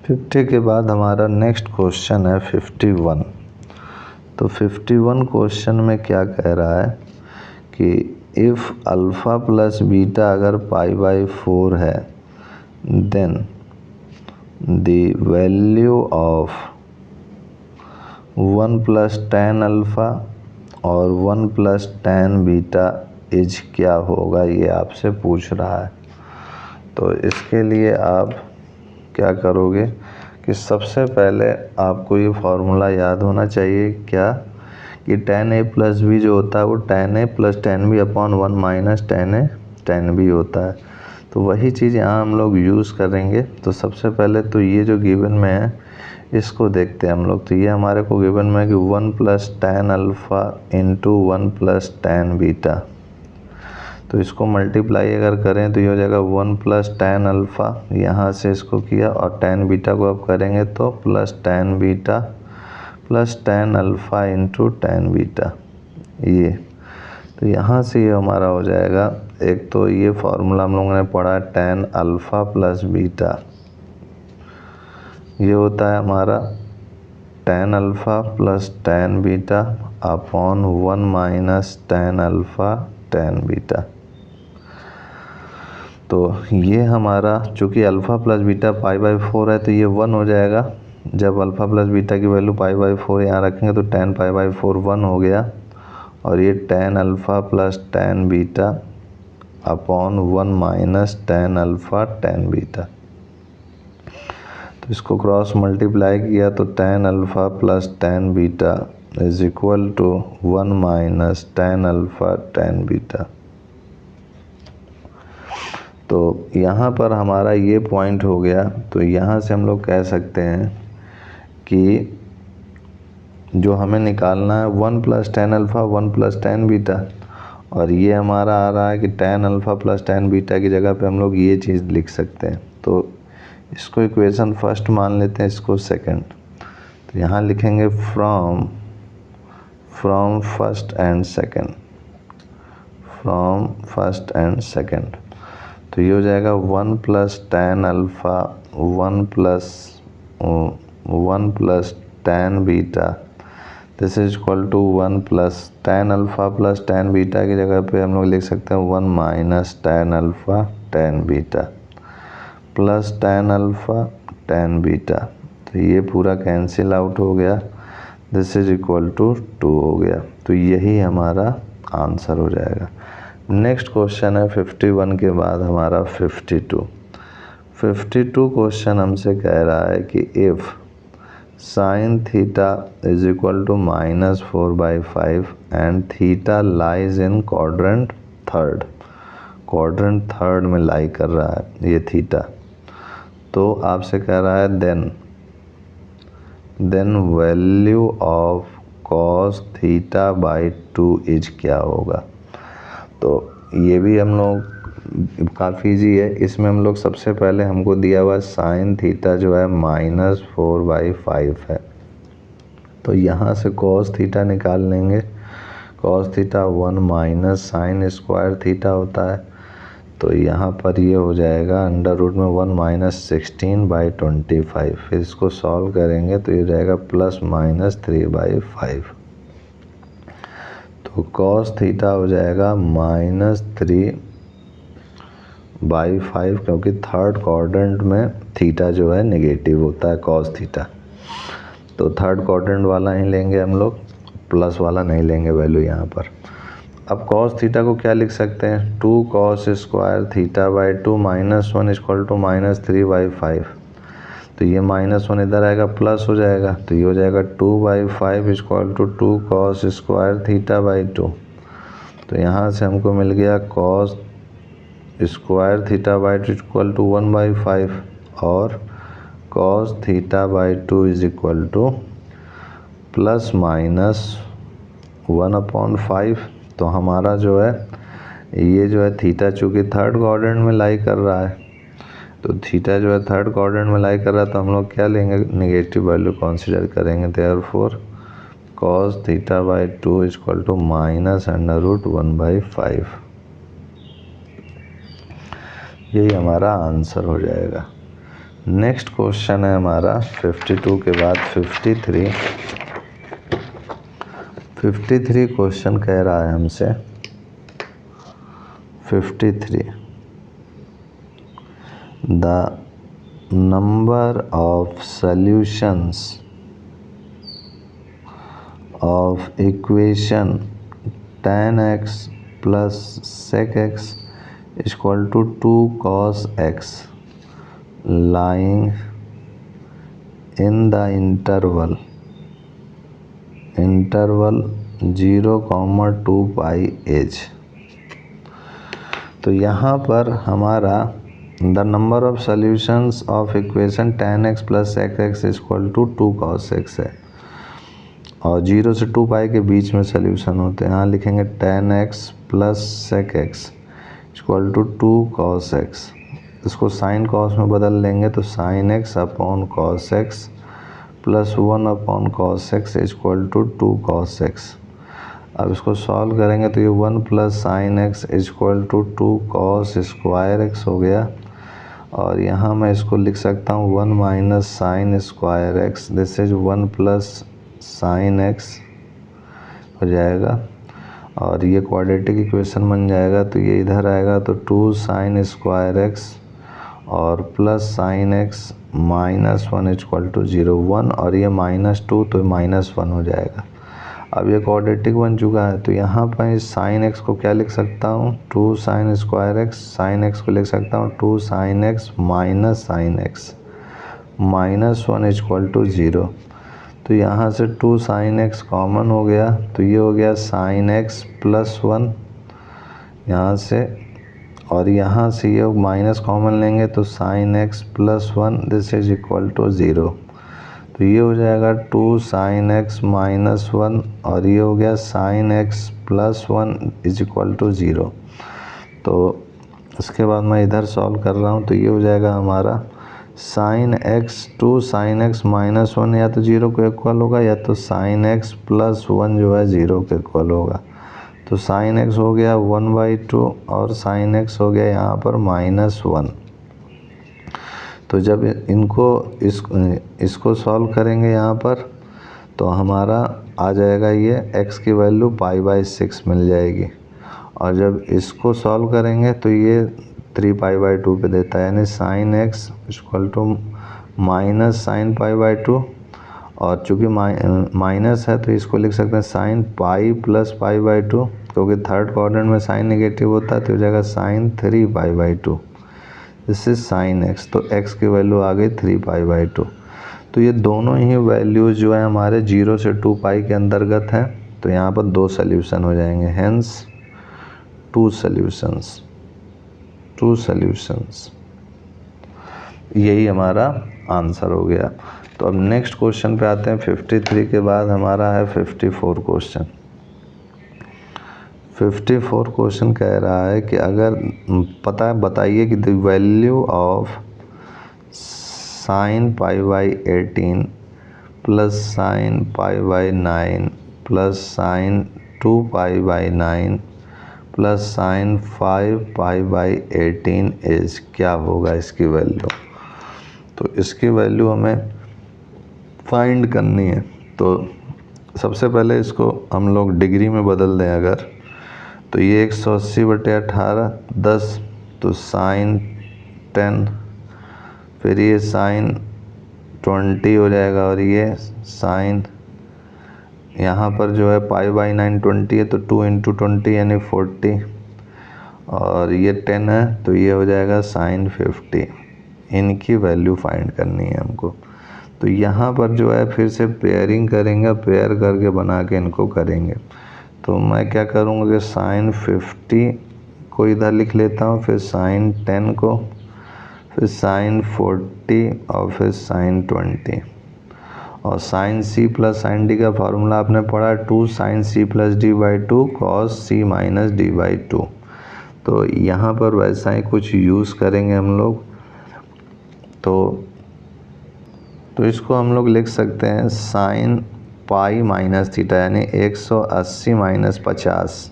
50 के बाद हमारा नेक्स्ट क्वेश्चन है 51। तो 51 क्वेश्चन में क्या कह रहा है कि इफ़ अल्फ़ा प्लस बीटा अगर π/4 है then the value of 1 + tan alpha और 1 + tan बीटा इज क्या होगा, ये आपसे पूछ रहा है। तो इसके लिए आप क्या करोगे कि सबसे पहले आपको ये फार्मूला याद होना चाहिए क्या कि tan a + b जो होता है वो tan a + tan b upon 1 - tan a tan b होता है। तो वही चीज़ यहाँ हम लोग यूज़ करेंगे। तो सबसे पहले तो ये जो गिवन में है इसको देखते हैं हम लोग। तो ये हमारे को गिवन में है कि 1 + tan alpha into 1 + tan beta. तो इसको मल्टीप्लाई अगर करें तो ये हो जाएगा 1 + tan अल्फ़ा, यहाँ से इसको किया और tan बीटा को अब करेंगे तो plus tan beta plus tan alpha into tan beta. ये तो यहाँ से ये हमारा हो जाएगा। एक तो ये फार्मूला हम लोगों ने पढ़ा tan अल्फ़ा प्लस बीटा, ये होता है हमारा tan alpha plus tan beta upon 1 - tan alpha tan beta. तो ये हमारा चूँकि अल्फ़ा प्लस बीटा π/4 है तो ये 1 हो जाएगा। जब अल्फ़ा प्लस बीटा की वैल्यू π/4 यहाँ रखेंगे तो tan π/4 1 हो गया। और ये tan alpha plus tan beta upon 1 - tan alpha tan beta. तो इसको क्रॉस मल्टीप्लाई किया तो tan alpha plus tan beta is equal to 1 - tan alpha tan beta. तो यहाँ पर हमारा ये पॉइंट हो गया। तो यहाँ से हम लोग कह सकते हैं कि जो हमें निकालना है 1 + tan अल्फ़ा 1 + tan बीटा, और ये हमारा आ रहा है कि tan alpha plus tan beta की जगह पे हम लोग ये चीज़ लिख सकते हैं। तो इसको इक्वेशन फर्स्ट मान लेते हैं, इसको सेकंड। तो यहाँ लिखेंगे from first and second, from first and second. तो ये हो जाएगा 1 + tan alpha 1 + tan beta this is equal to 1 + tan alpha plus tan beta की जगह पे हम लोग लिख सकते हैं 1 - tan alpha tan beta plus tan alpha tan beta. तो ये पूरा कैंसिल आउट हो गया, दिस इज इक्वल टू 2 हो गया। तो यही हमारा आंसर हो जाएगा। नेक्स्ट क्वेश्चन है 51 के बाद हमारा 52। 52 क्वेश्चन हमसे कह रहा है कि if sin theta is equal to -4/5 and theta lies in quadrant third में लाई कर रहा है ये थीटा। तो आपसे कह रहा है then value of cos θ/2 is क्या होगा। तो ये भी हम लोग काफ़ी ईजी है। इसमें हम लोग सबसे पहले हमको दिया हुआ sin थीटा जो है -4/5 है। तो यहाँ से cos थीटा निकाल लेंगे। cos theta 1 - sin square theta होता है। तो यहाँ पर ये हो जाएगा √ में 1 - 16/25। फिर इसको सॉल्व करेंगे तो ये हो जाएगा ±3/5। तो cos थीटा हो जाएगा -3/5, क्योंकि थर्ड क्वाड्रेंट में थीटा जो है नेगेटिव होता है cos थीटा। तो थर्ड क्वाड्रेंट वाला ही लेंगे हम लोग, प्लस वाला नहीं लेंगे वैल्यू यहाँ पर। अब cos थीटा को क्या लिख सकते हैं, 2 cos स्क्वायर θ/2 -1 इक्वल टू -3/5। तो ये -1 इधर आएगा प्लस हो जाएगा, तो ये हो जाएगा 2/5 इक्वल टू 2 cos स्क्वायर θ/2। तो यहाँ से हमको मिल गया cos स्क्वायर θ/2 इक्वल टू 1/5 और cos θ/2 इज इक्वल टू ±1/5। तो हमारा जो है ये जो है थीटा चूँकि थर्ड क्वाड्रेंट में लाई कर रहा है, तो थीटा जो है थर्ड क्वाड्रेंट में लाई कर रहा है, तो हम लोग क्या लेंगे, नेगेटिव वैल्यू कंसीडर करेंगे। Therefore cos θ/2 equal to -√1/5। यही हमारा आंसर हो जाएगा। नेक्स्ट क्वेश्चन है हमारा 52 के बाद 53। 53 क्वेश्चन कह रहा है हमसे 53 the number of solutions of equation tan x plus sec x is equal to 2 cos x lying in the interval 0, 2 pi h। तो यहाँ पर हमारा the number of solutions of equation tan x plus sec x is equal to 2 cos x है और 0 से 2 पाई के बीच में solution होते हैं। यहाँ लिखेंगे tan x plus sec x equal to 2 cos x। इसको साइन कॉस में बदल लेंगे तो sin x upon cos x plus 1 upon cos x equal to 2 cos x। अब इसको सॉल्व करेंगे तो ये 1 plus sine x equal to 2 cos square x हो गया और यहाँ मैं इसको लिख सकता हूँ 1 minus sine square x, this is 1 plus sine x हो जाएगा और ये क्वाड्रेटिक इक्वेशन बन जाएगा। तो ये इधर आएगा तो 2 साइन स्क्वायर x और plus sine x minus 1 equal to 0 1 और ये -2 तो -1 हो जाएगा। अब ये क्वाड्रेटिक बन चुका है तो यहाँ पर इस साइन x को क्या लिख सकता हूँ 2 sine square x, sine x को लिख सकता हूँ 2 sine x minus sine x -1 equal to 0। तो यहाँ से 2 साइन x कॉमन हो गया तो ये हो गया साइन x प्लस 1 यहाँ से और यहाँ से ये माइनस कॉमन लेंगे तो sine x plus 1 this is equal to 0। तो ये हो जाएगा 2 साइन x माइनस 1 और ये हो गया sine x plus 1 is equal to 0। तो इसके बाद मैं इधर सॉल्व कर रहा हूँ तो ये हो जाएगा हमारा sine x 2 sine x minus 1 या तो 0 के इक्वल होगा या तो साइन x प्लस 1 जो है 0 के इक्वल होगा। तो साइन x हो गया 1/2 और साइन x हो गया यहाँ पर -1। तो जब इसको सॉल्व करेंगे यहाँ पर तो हमारा आ जाएगा ये x की वैल्यू π/6 मिल जाएगी और जब इसको सॉल्व करेंगे तो ये 3π/2 पे देता है यानी sine x equal to minus sine π/2 और चूँकि माइनस है तो इसको लिख सकते हैं साइन पाई प्लस π/2 क्योंकि थर्ड क्वाड्रेंट में साइन नेगेटिव होता है तो हो जाएगा sine 3π/2 this is sine x। तो x की वैल्यू आ गई 3π/2। तो ये दोनों ही वैल्यूज जो है हमारे 0 से 2 पाई के अंतर्गत हैं तो यहाँ पर 2 सोल्यूशन हो जाएंगे हेंस 2 सॉल्यूशंस यही हमारा आंसर हो गया। तो अब नेक्स्ट क्वेश्चन पे आते हैं 53 के बाद हमारा है 54 क्वेश्चन। 54 क्वेश्चन कह रहा है कि अगर बताइए कि the value of sine π/18 plus sine π/9 plus sine 2π/9 plus sine 5π/18 is क्या होगा इसकी वैल्यू। तो इसकी वैल्यू हमें फाइंड करनी है। तो सबसे पहले इसको हम लोग डिग्री में बदल दें अगर तो ये 180/18 10 तो साइन 10 फिर ये साइन 20 हो जाएगा और ये साइन यहाँ पर जो है π/9 20 है तो 2 × 20 यानी 40 और ये 10 है तो ये हो जाएगा साइन 50। इनकी वैल्यू फाइंड करनी है हमको। तो यहाँ पर जो है फिर से पेयरिंग करेंगे, पेयर करके बना के इनको करेंगे। तो मैं क्या करूँगा कि साइन 50 को इधर लिख लेता हूँ, फिर साइन 10 को, फिर साइन 40 और फिर साइन 20। और sine c plus sine d का फार्मूला आपने पढ़ा 2 sine c plus d/2 cos c minus d/2। तो यहाँ पर वैसा ही कुछ यूज़ करेंगे हम लोग। तो इसको हम लोग लिख सकते हैं साइन पाई माइनस थीटा यानी 180 माइनस 50।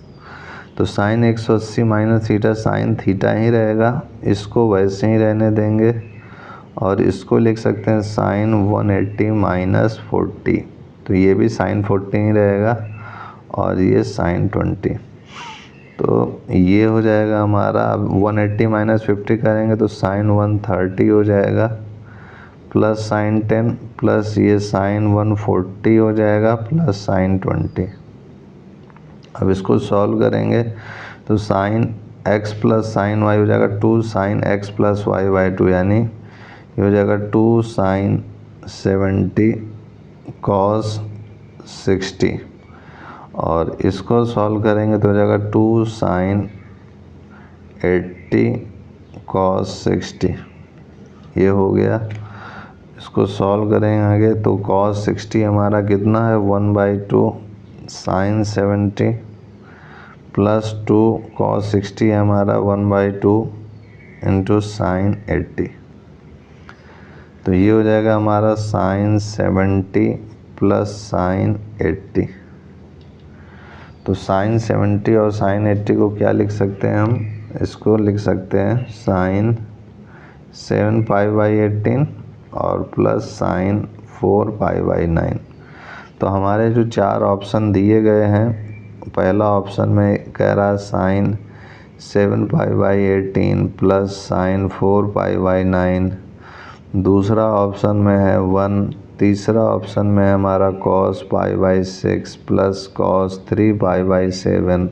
तो sine 180 minus theta sine theta ही रहेगा, इसको वैसे ही रहने देंगे और इसको लिख सकते हैं साइन 180 माइनस 40, तो ये भी साइन 40 ही रहेगा और ये साइन 20। तो ये हो जाएगा हमारा, अब 180 माइनस 50 करेंगे तो साइन 130 हो जाएगा, प्लस साइन 10 प्लस ये साइन 140 हो जाएगा, प्लस साइन 20। अब इसको सॉल्व करेंगे तो sine x plus sine y हो जाएगा 2 sine x plus y by 2, यानी ये हो जाएगा 2 साइन 70 कॉस 60। और इसको सॉल्व करेंगे तो हो जाएगा 2 साइन 80 कॉस 60। ये हो गया। इसको सॉल्व करेंगे आगे तो कॉस 60 हमारा कितना है 1/2 साइन 70 प्लस 2 कॉस 60 है हमारा 1/2 इंटू साइन 80। तो ये हो जाएगा हमारा साइन 70 प्लस साइन 80। तो साइन 70 और साइन 80 को क्या लिख सकते हैं हम, इसको लिख सकते हैं साइन 7 पाई बाई 18 और प्लस साइन 4 पाई बाई 9। तो हमारे जो चार ऑप्शन दिए गए हैं, पहला ऑप्शन में कह रहा है sine 7 pi by 18 plus sine 4 pi by 9, दूसरा ऑप्शन में है 1, तीसरा ऑप्शन में है हमारा cos pi by 6 plus cos 3 pi by 7,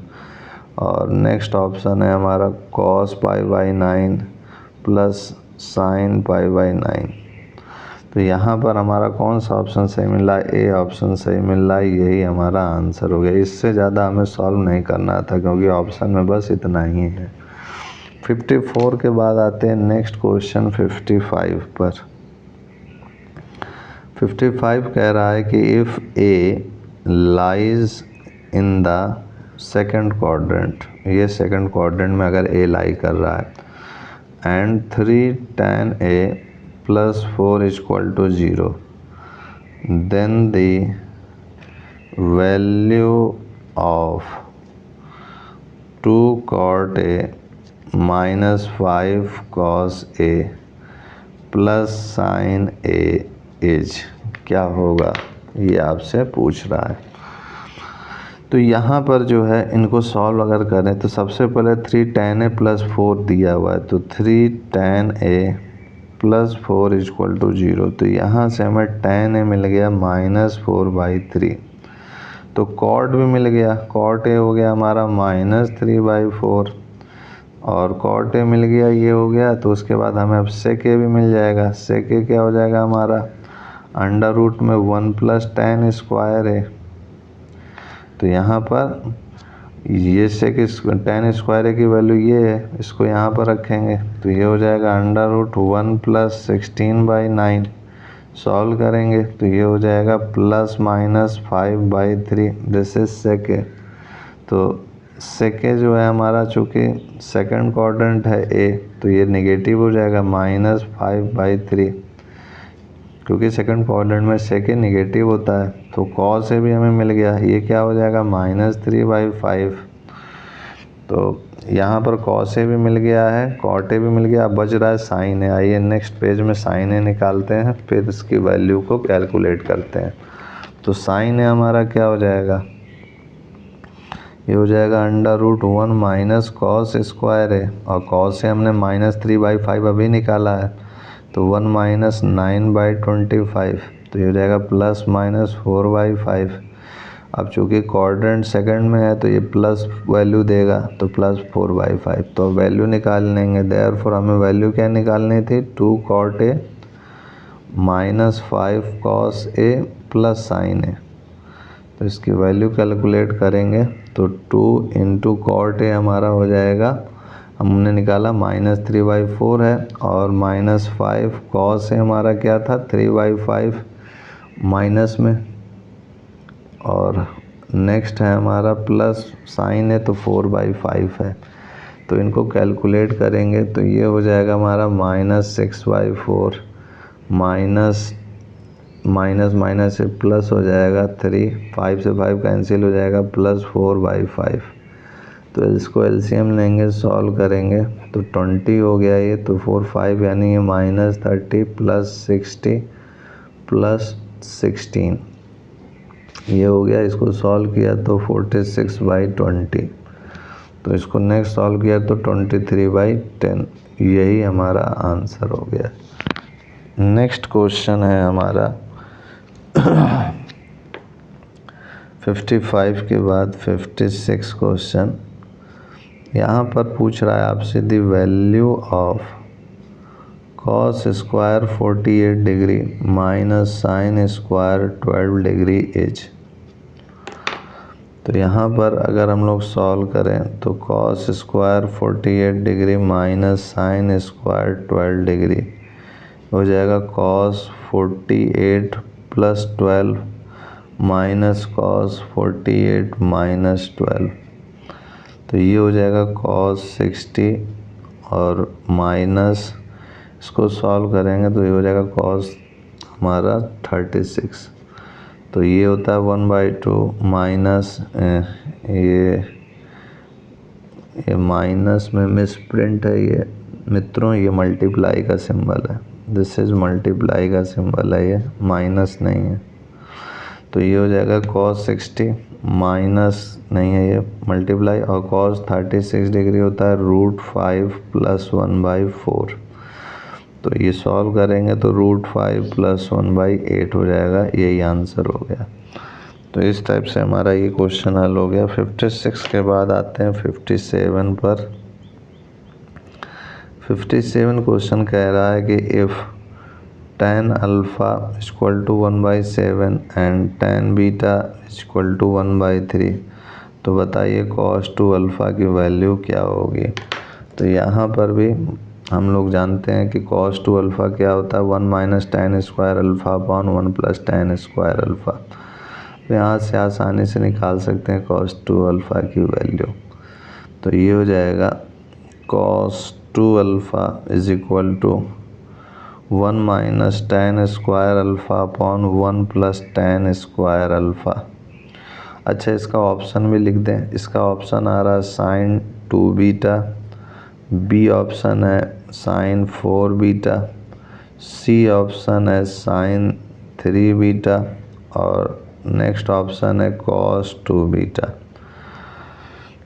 और नेक्स्ट ऑप्शन है हमारा cos pi by 9 plus sign pi by 9। तो यहाँ पर हमारा कौन सा ऑप्शन सही मिल रहा है, ए ऑप्शन सही मिल रहा है, यही हमारा आंसर हो गया। इससे ज़्यादा हमें सॉल्व नहीं करना था क्योंकि ऑप्शन में बस इतना ही है। 54 के बाद आते हैं नेक्स्ट क्वेश्चन 55 पर। 55 कह रहा है कि if A lies in the second quadrant, ये सेकंड क्वाड्रेंट में अगर ए लाई कर रहा है and 3 tan a plus 4 is equal to 0, then the value of 2 cot a minus 5 cos a plus sin a is क्या होगा, ये आपसे पूछ रहा है। तो यहाँ पर जो है इनको सॉल्व अगर करें तो सबसे पहले 3 tan a प्लस 4 दिया हुआ है, तो 3 tan a plus 4 is equal to 0। तो यहाँ से हमें tan a मिल गया -4/3, तो कॉट भी मिल गया, कॉट a हो गया हमारा -3/4 और कॉट a मिल गया, ये हो गया। तो उसके बाद हमें अब sec a भी मिल जाएगा, sec a क्या हो जाएगा हमारा अंडर रूट में 1 प्लस tan स्क्वायर a। तो यहाँ पर ये sec tan स्क्वायर a की वैल्यू ये है, इसको यहाँ पर रखेंगे तो ये हो जाएगा अंडर रूट 1 प्लस 16/9। सॉल्व करेंगे तो ये हो जाएगा plus minus 5/3, this is sec a। तो sec a जो है हमारा चूँकि सेकंड क्वाड्रेंट है a, तो ये नेगेटिव हो जाएगा -5/3, क्योंकि सेकंड क्वाड्रेंट में sec a नेगेटिव होता है। तो cos a भी हमें मिल गया, ये क्या हो जाएगा -3/5। तो यहाँ पर cos a भी मिल गया है, cot a भी मिल गया, अब बच रहा है sin a। आइए नेक्स्ट पेज में sin a निकालते हैं, फिर इसकी वैल्यू को कैलकुलेट करते हैं। तो sin a हमारा क्या हो जाएगा, ये हो जाएगा under root 1 minus cos square a, और cos a हमने -3/5 अभी निकाला है, तो 1 माइनस 9/25, तो ये हो जाएगा प्लस माइनस 4/5। अब चूँकि क्वाड्रेंट सेकंड में है तो ये प्लस वैल्यू देगा, तो प्लस 4/5। तो वैल्यू निकाल लेंगे, देयरफॉर हमें वैल्यू क्या निकालनी थी, 2 cot a minus 5 cos a plus sin a। तो इसकी वैल्यू कैलकुलेट करेंगे तो 2 इंटू cot a हमारा हो जाएगा, हमने निकाला -3/4 है, और -5 cos a हमारा क्या था 3/5 माइनस में, और नेक्स्ट है हमारा प्लस sin a तो 4/5 है। तो इनको कैलकुलेट करेंगे तो ये हो जाएगा हमारा -6/4 माइनस से प्लस हो जाएगा 3, 5 से 5 कैंसिल हो जाएगा, प्लस 4/5। तो इसको एलसीएम लेंगे, सॉल्व करेंगे तो 20 हो गया ये, तो 4 5 यानी ये -30 प्लस 60 प्लस 16 ये हो गया। इसको सॉल्व किया तो 46/20, तो इसको नेक्स्ट सॉल्व किया तो 23/10, यही हमारा आंसर हो गया। नेक्स्ट क्वेश्चन है हमारा 55 के बाद 56 क्वेश्चन। यहाँ पर पूछ रहा है आपसे the value of cos square 48 degree minus sine square 12 degree is. तो यहाँ पर अगर हम लोग सॉल्व करें तो cos square 48 degree minus sine square 12 degree हो जाएगा cos 48 plus 12 minus cos 48 minus 12, तो ये हो जाएगा cos 60 और माइनस इसको सॉल्व करेंगे तो ये हो जाएगा cos हमारा 36, तो ये होता है 1/2 माइनस ये माइनस में मिस प्रिंट है ये मित्रों, ये मल्टीप्लाई का सिंबल है, दिस इज मल्टीप्लाई का सिंबल है, ये माइनस नहीं है। तो ये हो जाएगा cos 60 माइनस नहीं है ये मल्टीप्लाई, और cos 36 डिग्री होता है √5 प्लस 1/4, तो ये सॉल्व करेंगे तो √5 प्लस 1/8 हो जाएगा, यही आंसर हो गया। तो इस टाइप से हमारा ये क्वेश्चन हल हो गया। 56 के बाद आते हैं 57 पर। 57 क्वेश्चन कह रहा है कि if tan alpha equal to 1/7 and tan beta equal to 1/3, तो बताइए cos 2 अल्फ़ा की वैल्यू क्या होगी। तो यहाँ पर भी हम लोग जानते हैं कि cos 2 अल्फ़ा क्या होता है 1 minus tan square alpha upon 1 plus tan square alpha. तो यहाँ से आसानी से निकाल सकते हैं cos 2 अल्फ़ा की वैल्यू। तो ये हो जाएगा cos 2 alpha is equal to 1 minus tan square alpha upon 1 plus tan square alpha. अच्छा, इसका ऑप्शन भी लिख दें। इसका ऑप्शन आ रहा है sin 2 बीटा, बी ऑप्शन है sin 4 बीटा, सी ऑप्शन है sin 3 बीटा, और नेक्स्ट ऑप्शन है cos 2 बीटा।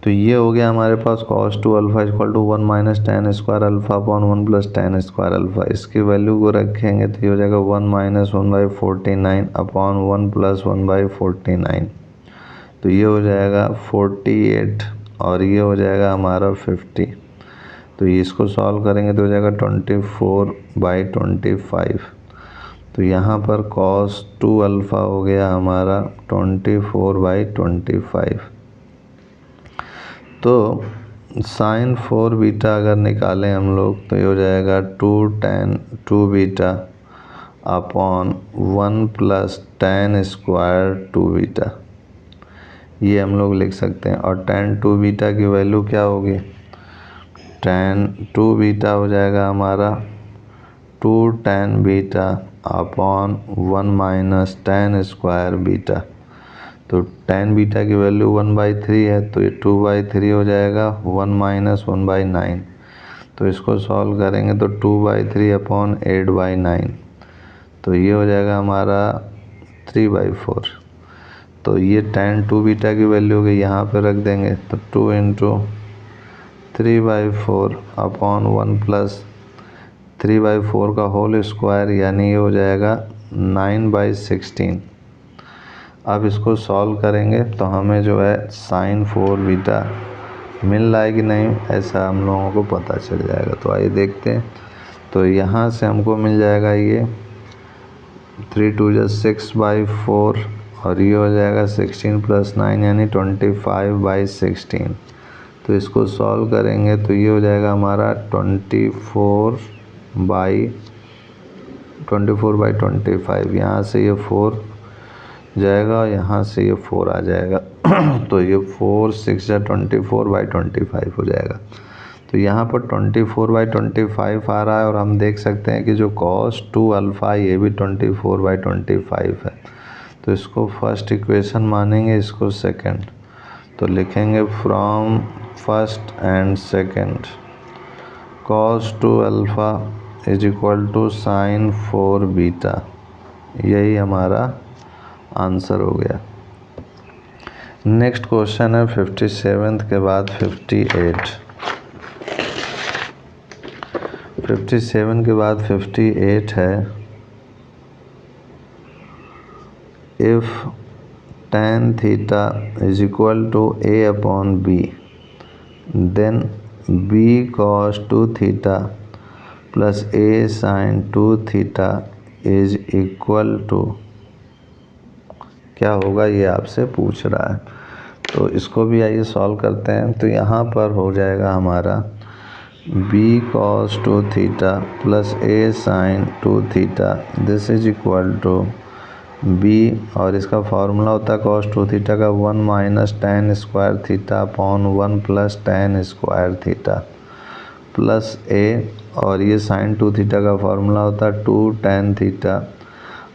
तो ये हो गया हमारे पास cos 2 alpha equal to 1 minus tan square alpha upon 1 plus tan square alpha. इसकी वैल्यू को रखेंगे तो ये हो जाएगा 1 माइनस 1/49 अपॉन 1 प्लस 1/49, तो ये हो जाएगा 48 और ये हो जाएगा हमारा 50। तो ये इसको सॉल्व करेंगे तो हो जाएगा 24/25। तो यहाँ पर cos 2 अल्फ़ा हो गया हमारा 24/25। तो sin 4 बीटा अगर निकालें हम लोग तो ये हो जाएगा 2 tan 2 beta upon 1 plus tan square 2 beta, ये हम लोग लिख सकते हैं। और tan 2 बीटा की वैल्यू क्या होगी, tan 2 बीटा हो जाएगा हमारा 2 tan beta upon 1 minus tan square beta. तो tan बीटा की वैल्यू 1/3 है, तो ये 2/3 हो जाएगा 1 माइनस 1/9। तो इसको सॉल्व करेंगे तो 2/3 अपॉन 8/9, तो ये हो जाएगा हमारा 3/4। तो ये tan 2 बीटा की वैल्यू के यहाँ पे रख देंगे तो 2 इंटू 3/4 अपॉन 1 प्लस 3/4 का होल स्क्वायर, यानी ये हो जाएगा 9/16। अब इसको सॉल्व करेंगे तो हमें जो है sin 4 बीटा मिल रहा है कि नहीं, ऐसा हम लोगों को पता चल जाएगा। तो आइए देखते हैं। तो यहाँ से हमको मिल जाएगा ये 3 2 6/4 और ये हो जाएगा 16 प्लस 9 यानी 25/16। तो इसको सॉल्व करेंगे तो ये हो जाएगा हमारा 24/25। यहाँ से ये 4 जाएगा, यहाँ से ये 4 आ जाएगा तो ये 4 6 या 24/25 हो जाएगा। तो यहाँ पर 24/25 आ रहा है और हम देख सकते हैं कि जो cos 2 अल्फ़ा ये भी 24/25 है। तो इसको फर्स्ट इक्वेशन मानेंगे, इसको सेकंड। तो लिखेंगे from first and second, cos 2 alpha is equal to sine 4 beta, यही हमारा आंसर हो गया। नेक्स्ट क्वेश्चन है 57 के बाद 58। 57 के बाद 58 है, if tan theta is equal to a upon b, then b cos 2 theta plus a sin 2 theta is equal to क्या होगा, ये आपसे पूछ रहा है। तो इसको भी आइए सॉल्व करते हैं। तो यहाँ पर हो जाएगा हमारा b cos 2 theta plus a sin 2 theta, this is equal to b, और इसका फार्मूला होता है cos 2 थीटा का 1 minus tan square theta upon 1 plus tan square theta plus a, और ये sin 2 थीटा का फार्मूला होता है 2 tan theta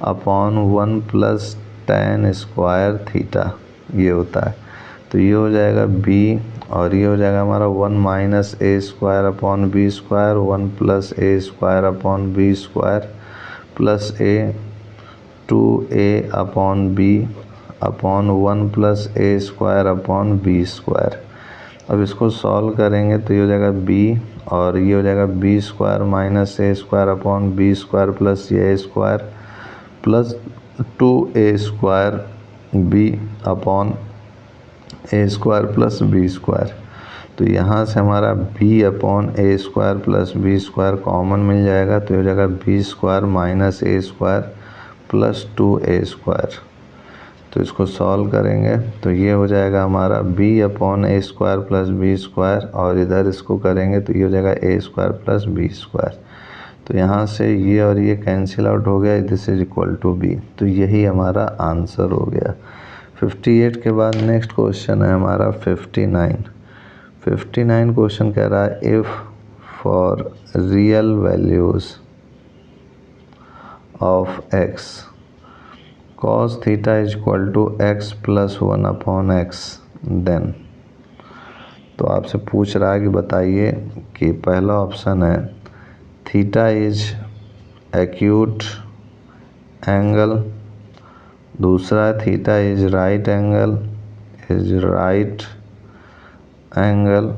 upon 1 plus tan square theta, ये होता है। तो ये हो जाएगा b, और ये हो जाएगा हमारा 1 minus a square upon b square, 1 plus a square upon b square plus a 2a upon b upon 1 plus a square upon b square. अब इसको सॉल्व करेंगे तो ये हो जाएगा b, और ये हो जाएगा b square minus a square upon b square plus ये a square plus 2a square b upon a square plus b square. तो यहाँ से हमारा b upon a square plus b square common मिल जाएगा, तो हो जाएगा b square minus a square plus 2a square. तो इसको सॉल्व करेंगे तो ये हो जाएगा हमारा b upon a square plus b square, और इधर इसको करेंगे तो ये हो जाएगा a square plus b square. तो यहाँ से ये और ये कैंसिल आउट हो गया, this is equal to b। तो यही हमारा आंसर हो गया। 58 के बाद नेक्स्ट क्वेश्चन है हमारा 59। 59 क्वेश्चन कह रहा है if for real values of x cos theta is equal to x plus 1 upon x, then. तो आपसे पूछ रहा है कि बताइए कि पहला ऑप्शन है थीटा इज एक्यूट एंगल, दूसरा है थीटा इज राइट एंगल,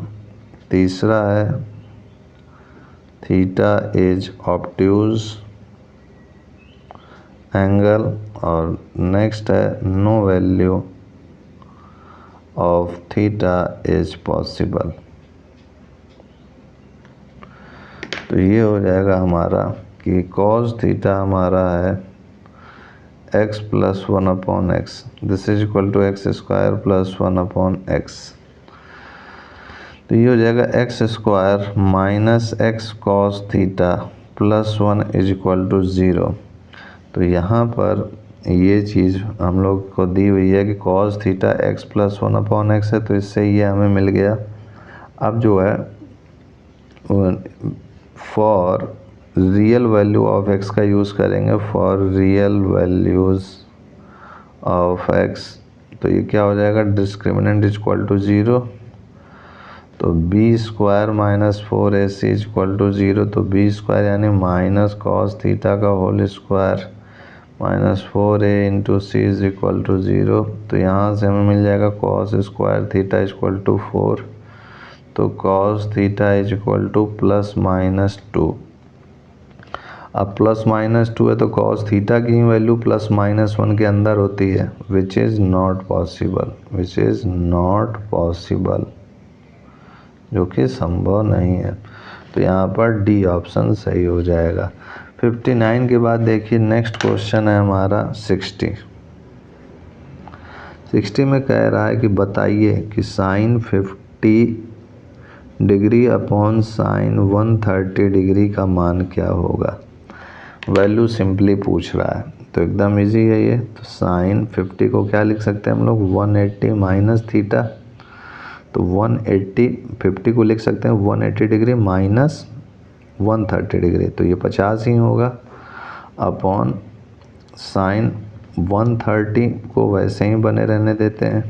तीसरा है थीटा इज ऑब्ट्यूज एंगल, और नेक्स्ट है no value of theta is possible. तो ये हो जाएगा हमारा कि cos थीटा हमारा है x plus 1 upon x, this is equal to x square plus 1 upon x. तो ये हो जाएगा x square minus x cos theta plus 1 is equal to 0। तो यहाँ पर ये चीज़ हम लोग को दी हुई है कि cos theta x plus 1 upon x है, तो इससे ये हमें मिल गया। अब जो है for real value of x का यूज़ करेंगे, for real values of x। तो ये क्या हो जाएगा, डिस्क्रिमिनेंट इज इक्वल टू 0, तो b square minus 4ac is equal to 0। तो b स्क्वायर यानी माइनस cos थीटा का whole square minus 4a into c is equal to 0। तो यहाँ से हमें मिल जाएगा cos square theta is equal to 4, तो cos theta is equal to plus minus 2। अब प्लस माइनस 2 है तो cos थीटा की वैल्यू प्लस माइनस 1 के अंदर होती है, विच इज़ नॉट पॉसिबल, जो कि संभव नहीं है। तो यहाँ पर डी ऑप्शन सही हो जाएगा। 59 के बाद देखिए नेक्स्ट क्वेश्चन है हमारा 60। 60 में कह रहा है कि बताइए कि sine 50 degree upon sine 130 degree का मान क्या होगा। वैल्यू सिंपली पूछ रहा है, तो एकदम इजी है ये। तो साइन 50 को क्या लिख सकते हैं हम लोग, 180 माइनस थीटा। तो 180 50 को लिख सकते हैं 180 डिग्री माइनस 130 डिग्री, तो ये 50 ही होगा अपॉन साइन 130 को वैसे ही बने रहने देते हैं।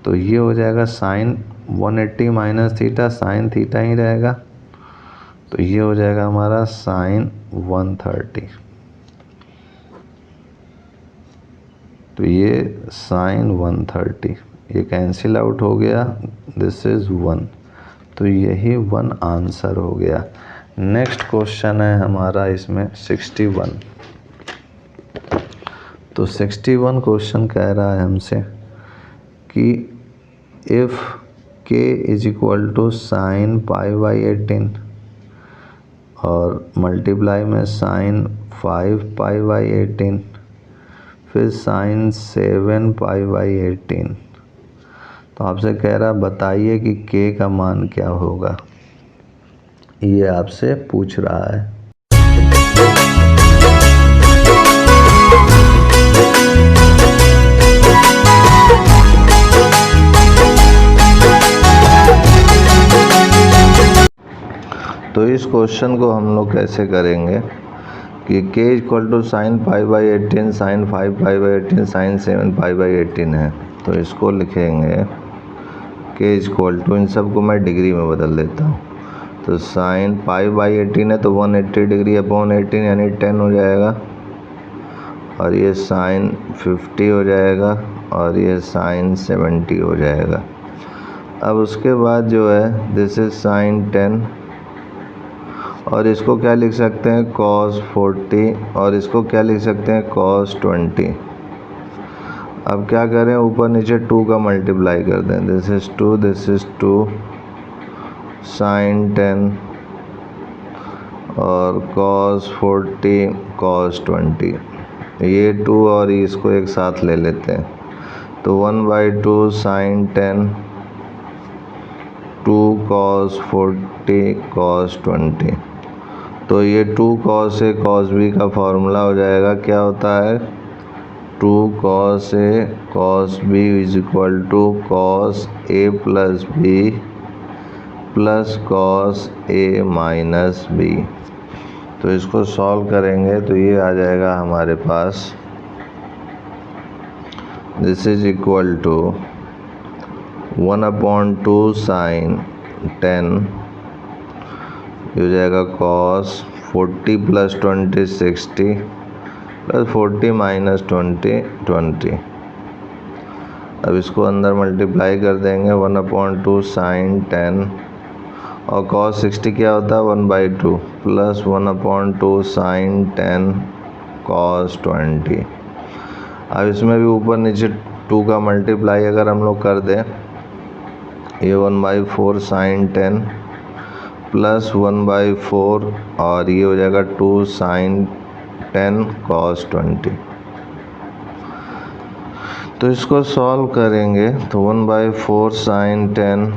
तो ये हो जाएगा sine 180 minus theta sine theta ही रहेगा, तो ये हो जाएगा हमारा साइन 130। तो ये साइन 130 ये कैंसिल आउट हो गया, दिस इज़ 1, तो यही 1 आंसर हो गया। नेक्स्ट क्वेश्चन है हमारा इसमें 61। तो 61 क्वेश्चन कह रहा है हमसे कि if k is equal to sine π/18 और मल्टीप्लाई में साइन 5π/18 फिर साइन 7π/18, तो आपसे कह रहा बताइए कि k का मान क्या होगा, ये आपसे पूछ रहा है। तो इस क्वेश्चन को हम लोग कैसे करेंगे कि k equal to sine π/18 sine 5π/18 sine 7π/18 है, तो इसको लिखेंगे k इक्वल टू, इन सब को मैं डिग्री में बदल देता हूँ। तो साइन π/18 है तो 180 डिग्री अपॉन 18 यानी 10 हो जाएगा, और ये साइन 50 हो जाएगा, और ये साइन 70 हो जाएगा। अब उसके बाद जो है दिस इज साइन 10, और इसको क्या लिख सकते हैं cos 40, और इसको क्या लिख सकते हैं cos 20। अब क्या करें, ऊपर नीचे 2 का मल्टीप्लाई कर दें, this is 2 this is 2 sine 10 और cos 40 cos 20, ये 2 और इसको एक साथ ले लेते हैं, तो 1/2 साइन 10 2 cos 40 cos 20, तो ये 2 cos A cos B का फॉर्मूला हो जाएगा, क्या होता है 2 cos A cos B is equal to cos A plus B plus cos A minus B। तो इसको सॉल्व करेंगे तो ये आ जाएगा हमारे पास, this is equal to 1/2 sine 10 हो जाएगा cos 40 प्लस 20 60 प्लस 40 माइनस 20 20। अब इसको अंदर मल्टीप्लाई कर देंगे, 1/2 साइन 10 और cos 60 क्या होता है 1/2 प्लस 1/2 साइन 10 cos 20। अब इसमें भी ऊपर नीचे 2 का मल्टीप्लाई अगर हम लोग कर दें, ये 1/4 साइन 10 प्लस 1/4 और ये हो जाएगा 2 साइन 10 cos 20। तो इसको सॉल्व करेंगे तो 1/4 sine 10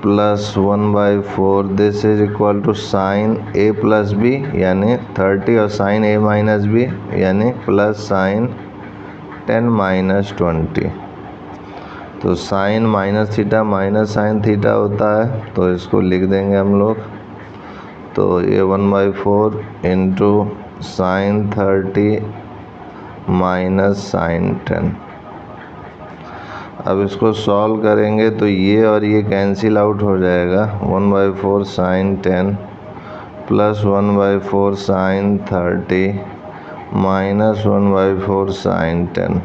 plus 1/4 this is equal to sine A plus B यानी 30 और साइन A माइनस B यानी प्लस साइन 10 माइनस 20। तो sine minus theta minus sine theta होता है, तो इसको लिख देंगे हम लोग, तो ये 1/4 इंटू साइन 30 माइनस साइन 10। अब इसको सॉल्व करेंगे तो ये और ये कैंसिल आउट हो जाएगा, 1/4 sine 10 plus 1/4 sine 30 minus 1/4 sine 10,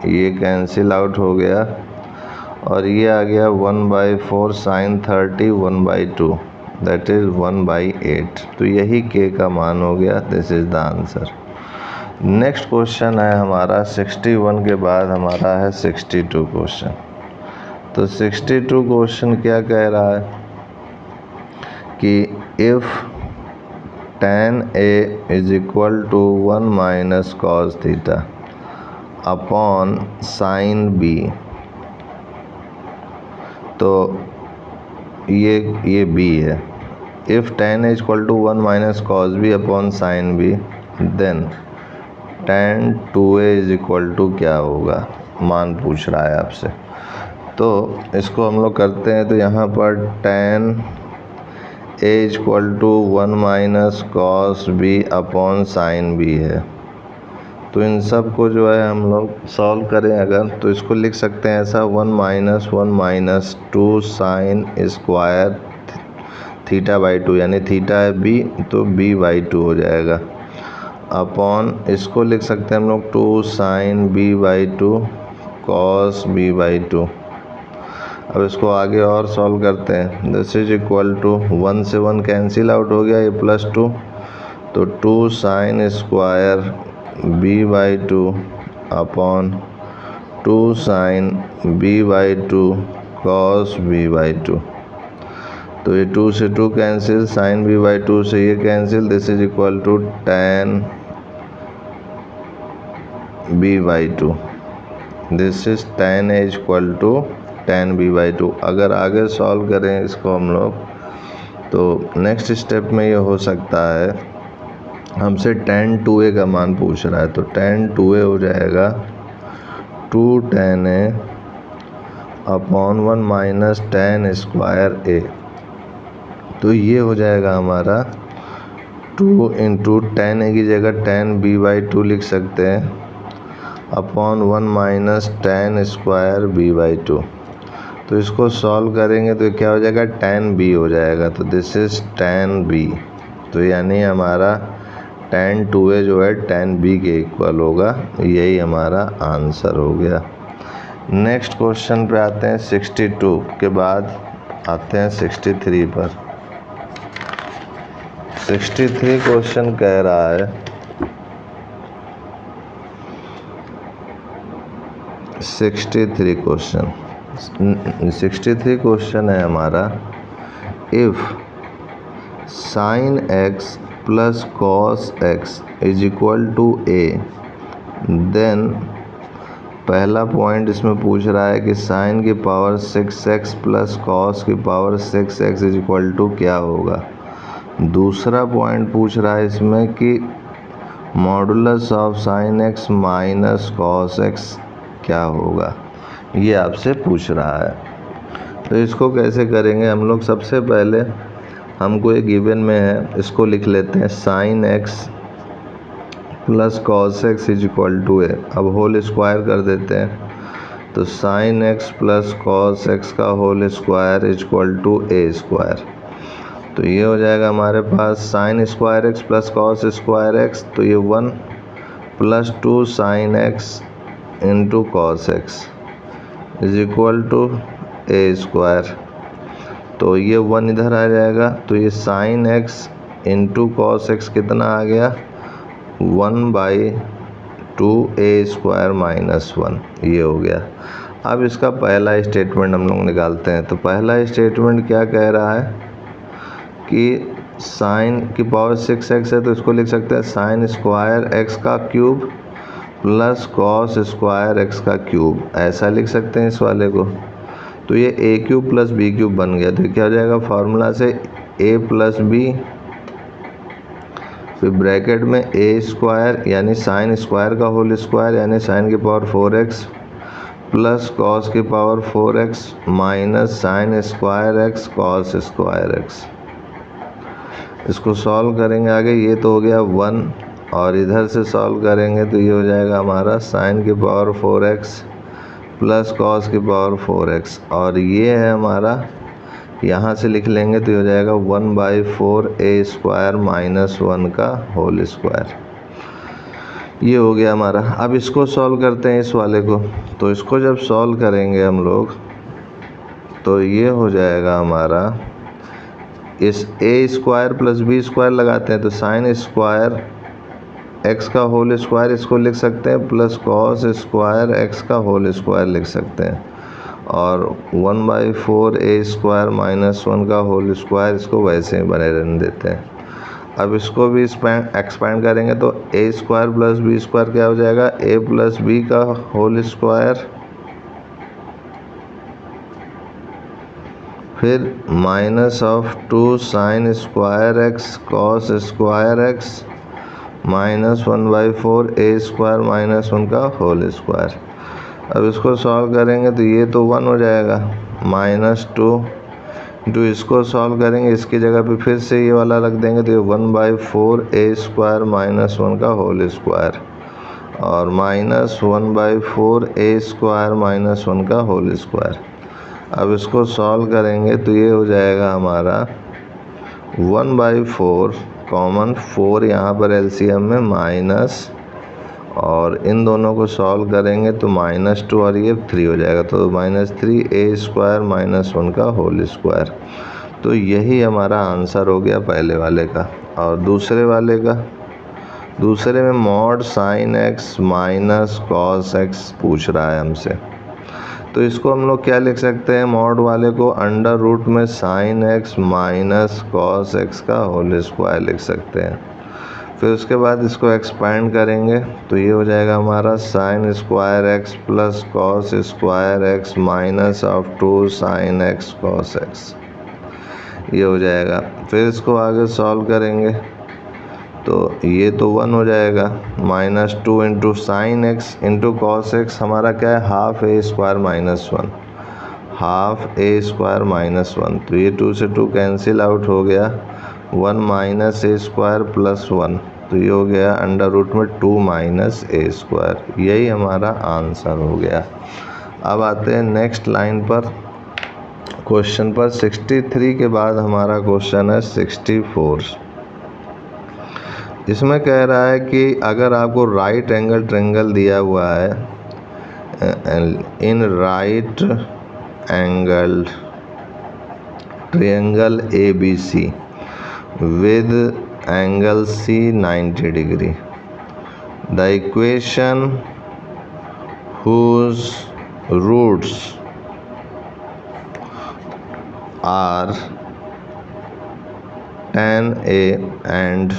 ये कैंसिल आउट हो गया, और ये आ गया 1/4 साइन 30 1/2 दैट इज़ 1/8। तो यही k का मान हो गया, this is the answer. Next question है हमारा 61 के बाद हमारा है 62 क्वेश्चन। तो 62 क्वेश्चन क्या कह रहा है कि if tan A is equal to 1 minus cos theta upon sine B, तो ये B है। If tan A equal to 1 minus cos B upon sine B, then tan 2A is equal to क्या होगा, मान पूछ रहा है आपसे। तो इसको हम लोग करते हैं, तो यहाँ पर tan A equal to 1 minus cos B upon sine B है, तो इन सब को जो है हम लोग सॉल्व करें अगर, तो इसको लिख सकते हैं ऐसा 1 - 2 साइन स्क्वायर θ/2, यानी थीटा है b तो b/2 हो जाएगा, अपॉन इसको लिख सकते हैं हम लोग 2 साइन b/2 कॉस b/2। अब इसको आगे और सॉल्व करते हैं। दिस इज इक्वल टू 1 से 1 कैंसिल आउट हो गया, ये +2, तो 2 sine square b/2 upon 2 sine b/2 cos b/2। तो ये 2 से 2 कैंसिल, साइन b/2 से ये cancel, this is equal to tan b/2। This is tan a equal to tan b/2। अगर आगे सॉल्व करें इसको हम लोग, तो नेक्स्ट स्टेप में ये हो सकता है, हमसे tan 2a का मान पूछ रहा है, तो tan 2a हो जाएगा 2 tan a upon 1 minus tan square a। तो ये हो जाएगा हमारा 2 इंटू tan a की जगह tan b/2 लिख सकते हैं, upon 1 minus tan square b/2। तो इसको सॉल्व करेंगे तो क्या हो जाएगा, tan b हो जाएगा, तो दिस इज tan b। तो यानी हमारा tan 2a जो है tan b के इक्वल होगा, यही हमारा आंसर हो गया। नेक्स्ट क्वेश्चन पे आते हैं, 62 के बाद आते हैं 63 पर। 63 क्वेश्चन कह रहा है, 63 क्वेश्चन है हमारा, if sine x plus cos x is equal to a, then पहला पॉइंट इसमें पूछ रहा है कि साइन की पावर 6x प्लस कॉस की power 6x is equal to क्या होगा। दूसरा पॉइंट पूछ रहा है इसमें कि modulus of sine x minus cos x क्या होगा, ये आपसे पूछ रहा है। तो इसको कैसे करेंगे हम लोग, सबसे पहले हमको एक गिवन में है, इसको लिख लेते हैं sine x plus cos x is equal to a। अब होल स्क्वायर कर देते हैं, तो sine x plus cos x का whole square is equal to a square. तो ये हो जाएगा हमारे पास sine square x plus cos square x, तो ये 1 plus 2 sine x into cos x is equal to a square. तो ये 1 इधर आ जाएगा, तो ये sign x into cos x कितना आ गया, 1/2 a स्क्वायर माइनस 1, ये हो गया। अब इसका पहला स्टेटमेंट हम लोग निकालते हैं। तो पहला स्टेटमेंट क्या कह रहा है कि साइन की पावर 6x है, तो इसको लिख सकते हैं साइन स्क्वायर x का cube plus cos square x का क्यूब, ऐसा लिख सकते हैं इस वाले को। तो ये a cube plus b cube बन गया, तो क्या हो जाएगा, फार्मूला से a प्लस b, फिर ब्रैकेट में a स्क्वायर यानी साइन स्क्वायर का होल स्क्वायर यानी साइन की पावर 4x प्लस कॉस की power 4x minus sine square x cos square x। इसको सॉल्व करेंगे आगे, ये तो हो गया 1, और इधर से सॉल्व करेंगे तो ये हो जाएगा हमारा साइन की पावर 4x प्लस कॉस की पावर 4x, और ये है हमारा, यहाँ से लिख लेंगे तो ये हो जाएगा 1/4 a स्क्वायर माइनस 1 का होल स्क्वायर। ये हो गया हमारा। अब इसको सॉल्व करते हैं इस वाले को। तो इसको जब सॉल्व करेंगे हम लोग, तो ये हो जाएगा हमारा, इस a square plus b square लगाते हैं तो साइन स्क्वायर x का होल स्क्वायर इसको लिख सकते हैं, प्लस कॉस स्क्वायर x का होल स्क्वायर लिख सकते हैं, और 1/4 a स्क्वायर माइनस 1 का होल स्क्वायर इसको वैसे ही बने रहने देते हैं। अब इसको भी एक्सपेंड करेंगे तो a square plus b square क्या हो जाएगा, a प्लस b का होल स्क्वायर, फिर minus of 2 sine square x cos square x minus 1/4 a square minus 1 का होल स्क्वायर। अब इसको सॉल्व करेंगे तो ये तो 1 हो जाएगा, -2 जो इसको सॉल्व करेंगे इसकी जगह पे फिर से ये वाला रख देंगे तो ये 1/4 a स्क्वायर माइनस 1 का होल स्क्वायर, और -1/4 a स्क्वायर -1 का होल स्क्वायर। अब इसको सॉल्व करेंगे तो ये हो जाएगा हमारा 1/4 कॉमन, 4 यहाँ पर एलसीएम में माइनस, और इन दोनों को सॉल्व करेंगे तो -2 और ये 3 हो जाएगा, तो -3 a स्क्वायर -1 का होल स्क्वायर। तो यही हमारा आंसर हो गया पहले वाले का। और दूसरे वाले का, दूसरे में mod sine x minus cos x पूछ रहा है हमसे। तो इसको हम लोग क्या लिख सकते हैं, मॉड वाले को अंडर रूट में sine x minus cos x का होल स्क्वायर लिख सकते हैं। फिर उसके बाद इसको एक्सपेंड करेंगे तो ये हो जाएगा हमारा sine square x plus cos square x minus of 2 sine x cos x, ये हो जाएगा। फिर इसको आगे सॉल्व करेंगे तो ये तो 1 हो जाएगा, -2 into sine x into cos x हमारा क्या है, half a square -1, half a square -1। तो ये 2 से 2 कैंसिल आउट हो गया, 1 माइनस a स्क्वायर प्लस 1, तो ये हो गया अंडर रूट में 2 माइनस a स्क्वायर। यही हमारा आंसर हो गया। अब आते हैं नेक्स्ट लाइन पर, क्वेश्चन पर 63 के बाद हमारा क्वेश्चन है 64। इसमें कह रहा है कि अगर आपको राइट एंगल ट्रायंगल दिया हुआ है, in right angle triangle ABC with angle C 90 degree, the equation whose roots are tan A and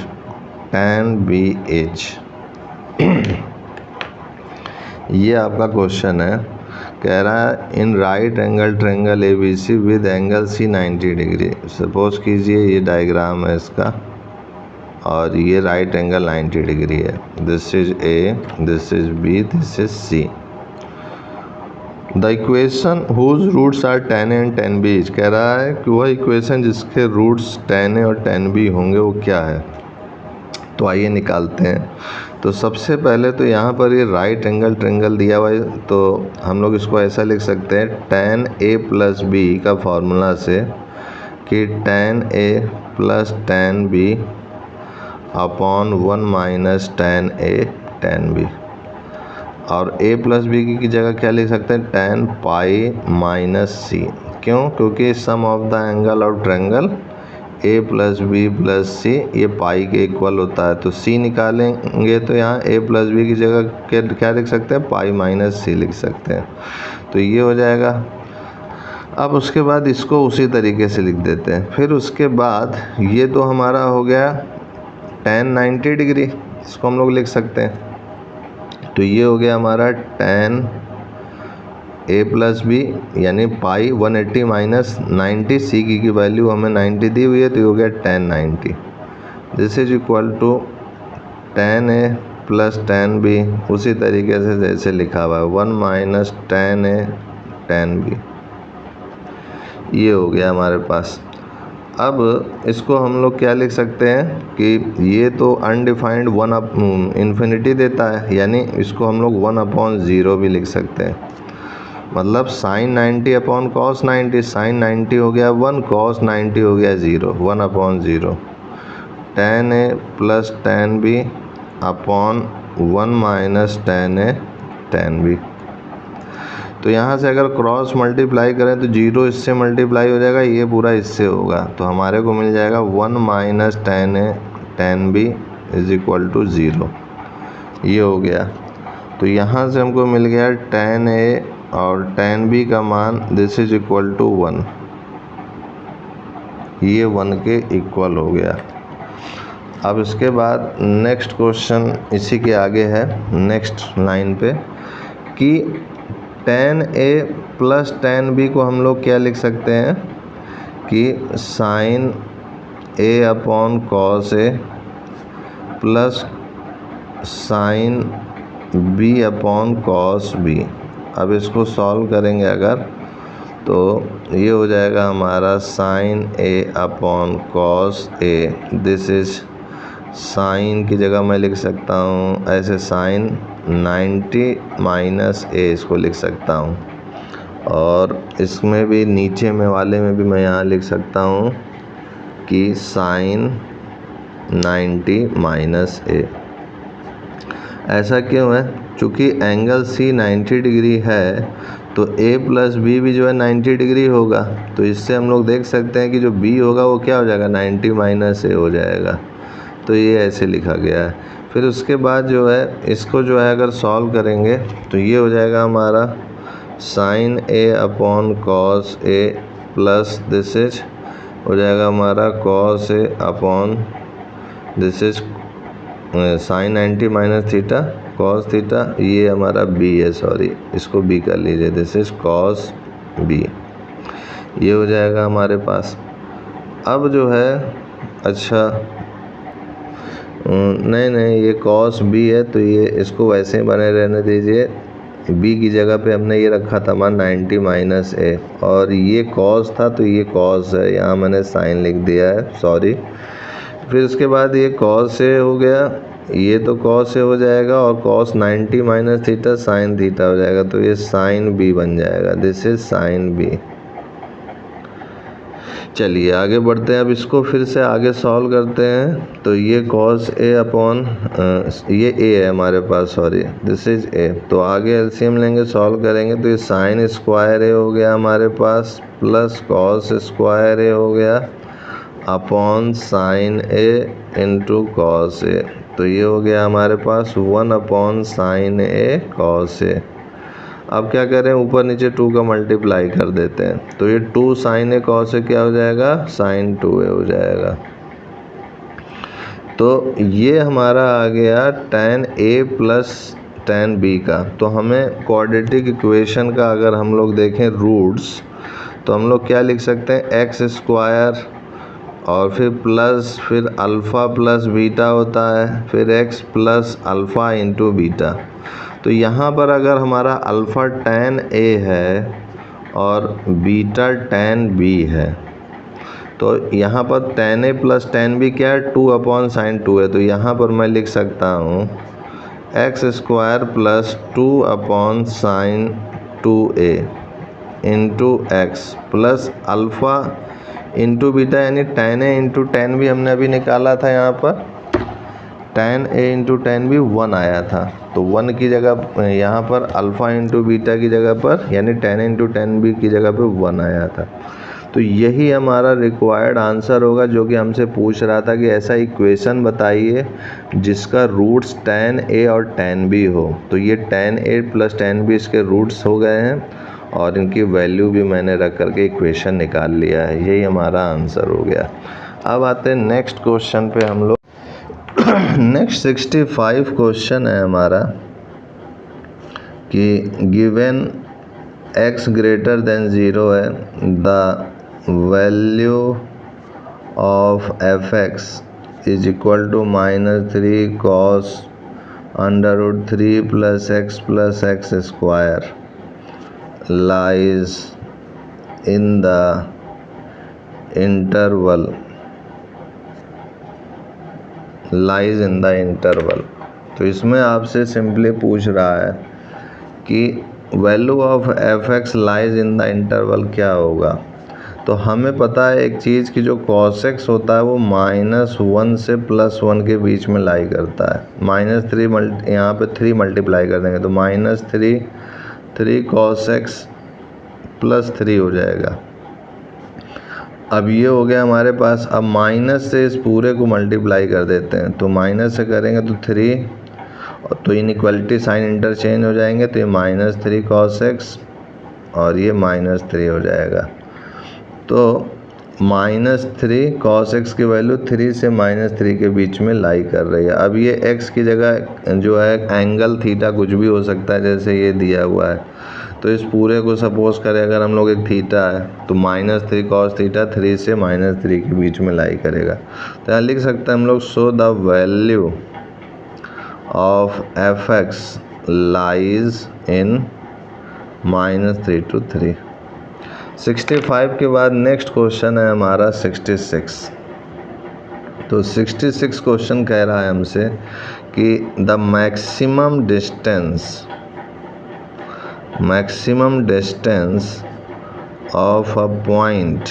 tan BH। ये आपका क्वेश्चन है, कह रहा है in right angle triangle ABC with angle C 90 degree. Suppose कीजिए ये डायग्राम है इसका और ये राइट एंगल 90 डिग्री है, this is A, this is B, this is C। The equation whose roots are tan A and tan B, कह रहा है कि वह इक्वेशन जिसके रूट्स tan A और tan B होंगे वो क्या है। तो आइए निकालते हैं। तो सबसे पहले तो यहाँ पर ये राइट एंगल ट्रायंगल दिया हुआ है, तो हम लोग इसको ऐसा लिख सकते हैं tan A प्लस B का फॉर्मूला से कि tan A plus tan B upon 1 minus tan A tan B, और A प्लस B की जगह क्या लिख सकते हैं, tan पाई माइनस C। क्यों, क्योंकि sum of the angle of triangle A plus B plus C ये पाई के इक्वल होता है। तो C निकालेंगे तो यहाँ A प्लस B की जगह क्या लिख सकते हैं, पाई माइनस C लिख सकते हैं। तो ये हो जाएगा। अब उसके बाद इसको उसी तरीके से लिख देते हैं। फिर उसके बाद ये तो हमारा हो गया tan 90 डिग्री, इसको हम लोग लिख सकते हैं। तो ये हो गया हमारा tan A प्लस B यानी पाई 180 माइनस 90, C की वैल्यू हमें 90 दी हुई है, तो ये हो गया tan 90। This is equal to tan A plus tan B, उसी तरीके से जैसे लिखा हुआ है 1 minus tan A tan B, ये हो गया हमारे पास। अब इसको हम लोग क्या लिख सकते हैं कि ये तो अनडिफाइंड 1 अप इन्फिनिटी देता है, यानी इसको हम लोग 1/0 भी लिख सकते हैं। मतलब साइन 90 अपॉन कॉस 90, साइन 90 हो गया 1, कॉस 90 हो गया 0, 1/0। tan A plus tan B upon 1 minus tan A tan B। तो यहाँ से अगर क्रॉस मल्टीप्लाई करें तो 0 इससे मल्टीप्लाई हो जाएगा, ये पूरा इससे होगा, तो हमारे को मिल जाएगा 1 minus tan A tan B is equal to 0, ये हो गया। तो यहाँ से हमको मिल गया tan A और tan B का मान, दिस इज इक्वल टू 1, ये 1 के इक्वल हो गया। अब इसके बाद नेक्स्ट क्वेश्चन इसी के आगे है, नेक्स्ट लाइन पे, कि tan A plus tan B को हम लोग क्या लिख सकते हैं कि sine A upon cos A plus sine B upon cos B। अब इसको सॉल्व करेंगे अगर, तो ये हो जाएगा हमारा sine A upon cos A, this is sine की जगह मैं लिख सकता हूँ ऐसे साइन 90 माइनस ए इसको लिख सकता हूँ, और इसमें भी नीचे में वाले में भी मैं यहाँ लिख सकता हूँ कि साइन 90 माइनस ए। ऐसा क्यों है? चूँकि एंगल सी 90 डिग्री है तो ए प्लस बी भी जो है 90 डिग्री होगा, तो इससे हम लोग देख सकते हैं कि जो बी होगा वो क्या हो जाएगा, 90 माइनस ए हो जाएगा। तो ये ऐसे लिखा गया है। फिर उसके बाद जो है इसको जो है अगर सॉल्व करेंगे तो ये हो जाएगा हमारा sine A upon cos A plus this is हो जाएगा हमारा cos A upon this is sine 90 minus theta cos theta, ये हमारा बी है, सॉरी इसको बी कर लीजिए, दिस इज कॉस बी, ये हो जाएगा हमारे पास। अब जो है अच्छा नहीं ये कॉस बी है तो ये इसको वैसे ही बने रहने दीजिए। बी की जगह पे हमने ये रखा था मान 90 माइनस ए, और ये कॉस था तो ये कॉस है, यहाँ मैंने साइन लिख दिया है, सॉरी। फिर उसके बाद ये कॉस ए हो गया, ये तो कॉस ए हो जाएगा, और cos 90 minus theta sine theta हो जाएगा, तो ये साइन बी बन जाएगा, दिस इज साइन बी। चलिए आगे बढ़ते हैं। अब इसको फिर से आगे सॉल्व करते हैं। तो ये कॉस ए अपॉन ये ए है हमारे पास, सॉरी दिस इज ए, तो आगे एलसीएम लेंगे, सॉल्व करेंगे तो ये साइन स्क्वायर ए हो गया हमारे पास, प्लस कॉस स्क्वायर ए हो गया upon sine A into cos A, तो ये हो गया हमारे पास 1 upon sine A cos A. अब क्या करें, ऊपर नीचे 2 का मल्टीप्लाई कर देते हैं, तो ये 2 साइन ए कॉस ए क्या हो जाएगा, साइन 2 ए हो जाएगा। तो ये हमारा आ गया tan a plus tan b का। तो हमें क्वाड्रेटिक इक्वेशन का अगर हम लोग देखें रूट्स, तो हम लोग क्या लिख सकते हैं, एक्स स्क्वायर और फिर प्लस फिर अल्फ़ा प्लस बीटा होता है, फिर x plus alpha into beta. तो यहाँ पर अगर हमारा अल्फ़ा tan a है और बीटा tan b है, तो यहाँ पर tan a plus tan b क्या है, 2 अपॉन साइन 2 है, तो यहाँ पर मैं लिख सकता हूँ x square plus 2 upon sine 2a into x plus alpha into beta, यानी tan a into tan b हमने अभी निकाला था, यहाँ पर tan a into tan b 1 आया था, तो 1 की जगह यहाँ पर अल्फ़ा इंटू बीटा की जगह पर यानी tan a into tan b की जगह पे 1 आया था। तो यही हमारा रिक्वायर्ड आंसर होगा, जो कि हमसे पूछ रहा था कि ऐसा इक्वेशन बताइए जिसका रूट्स tan a और tan b हो। तो ये tan a plus tan b इसके रूट्स हो गए हैं, और इनकी वैल्यू भी मैंने रख करके इक्वेशन निकाल लिया है, यही हमारा आंसर हो गया। अब आते हैं नेक्स्ट क्वेश्चन पे हम लोग। नेक्स्ट 65 क्वेश्चन है हमारा कि गिवन x ग्रेटर देन 0 है, the value of f(x) is equal to -3 cos √3 plus x square lies in the interval तो इसमें आपसे सिंपली पूछ रहा है कि value of f(x) lies in the interval क्या होगा। तो हमें पता है एक चीज़ कि जो cos x होता है वो -1 से +1 के बीच में लाई करता है। -3 यहाँ पे 3 मल्टीप्लाई कर देंगे तो -3 cos x प्लस 3 हो जाएगा। अब ये हो गया हमारे पास। अब माइनस से इस पूरे को मल्टीप्लाई कर देते हैं, तो माइनस से करेंगे तो 3, तो इनइक्वालिटी साइन इंटरचेंज हो जाएंगे, तो ये -3 cos x और ये -3 हो जाएगा। तो -3 cos x की वैल्यू 3 से -3 के बीच में लाई कर रही है। अब ये x की जगह जो है एंगल थीटा कुछ भी हो सकता है, जैसे ये दिया हुआ है, तो इस पूरे को सपोज करें अगर हम लोग एक थीटा है तो -3 cos थीटा 3 से -3 के बीच में लाई करेगा। तो यहाँ लिख सकते हैं हम लोग, so the value of f(x) lies in -3 to 3। 65 के बाद नेक्स्ट क्वेश्चन है हमारा 66। तो 66 क्वेश्चन कह रहा है हमसे कि the maximum distance of a point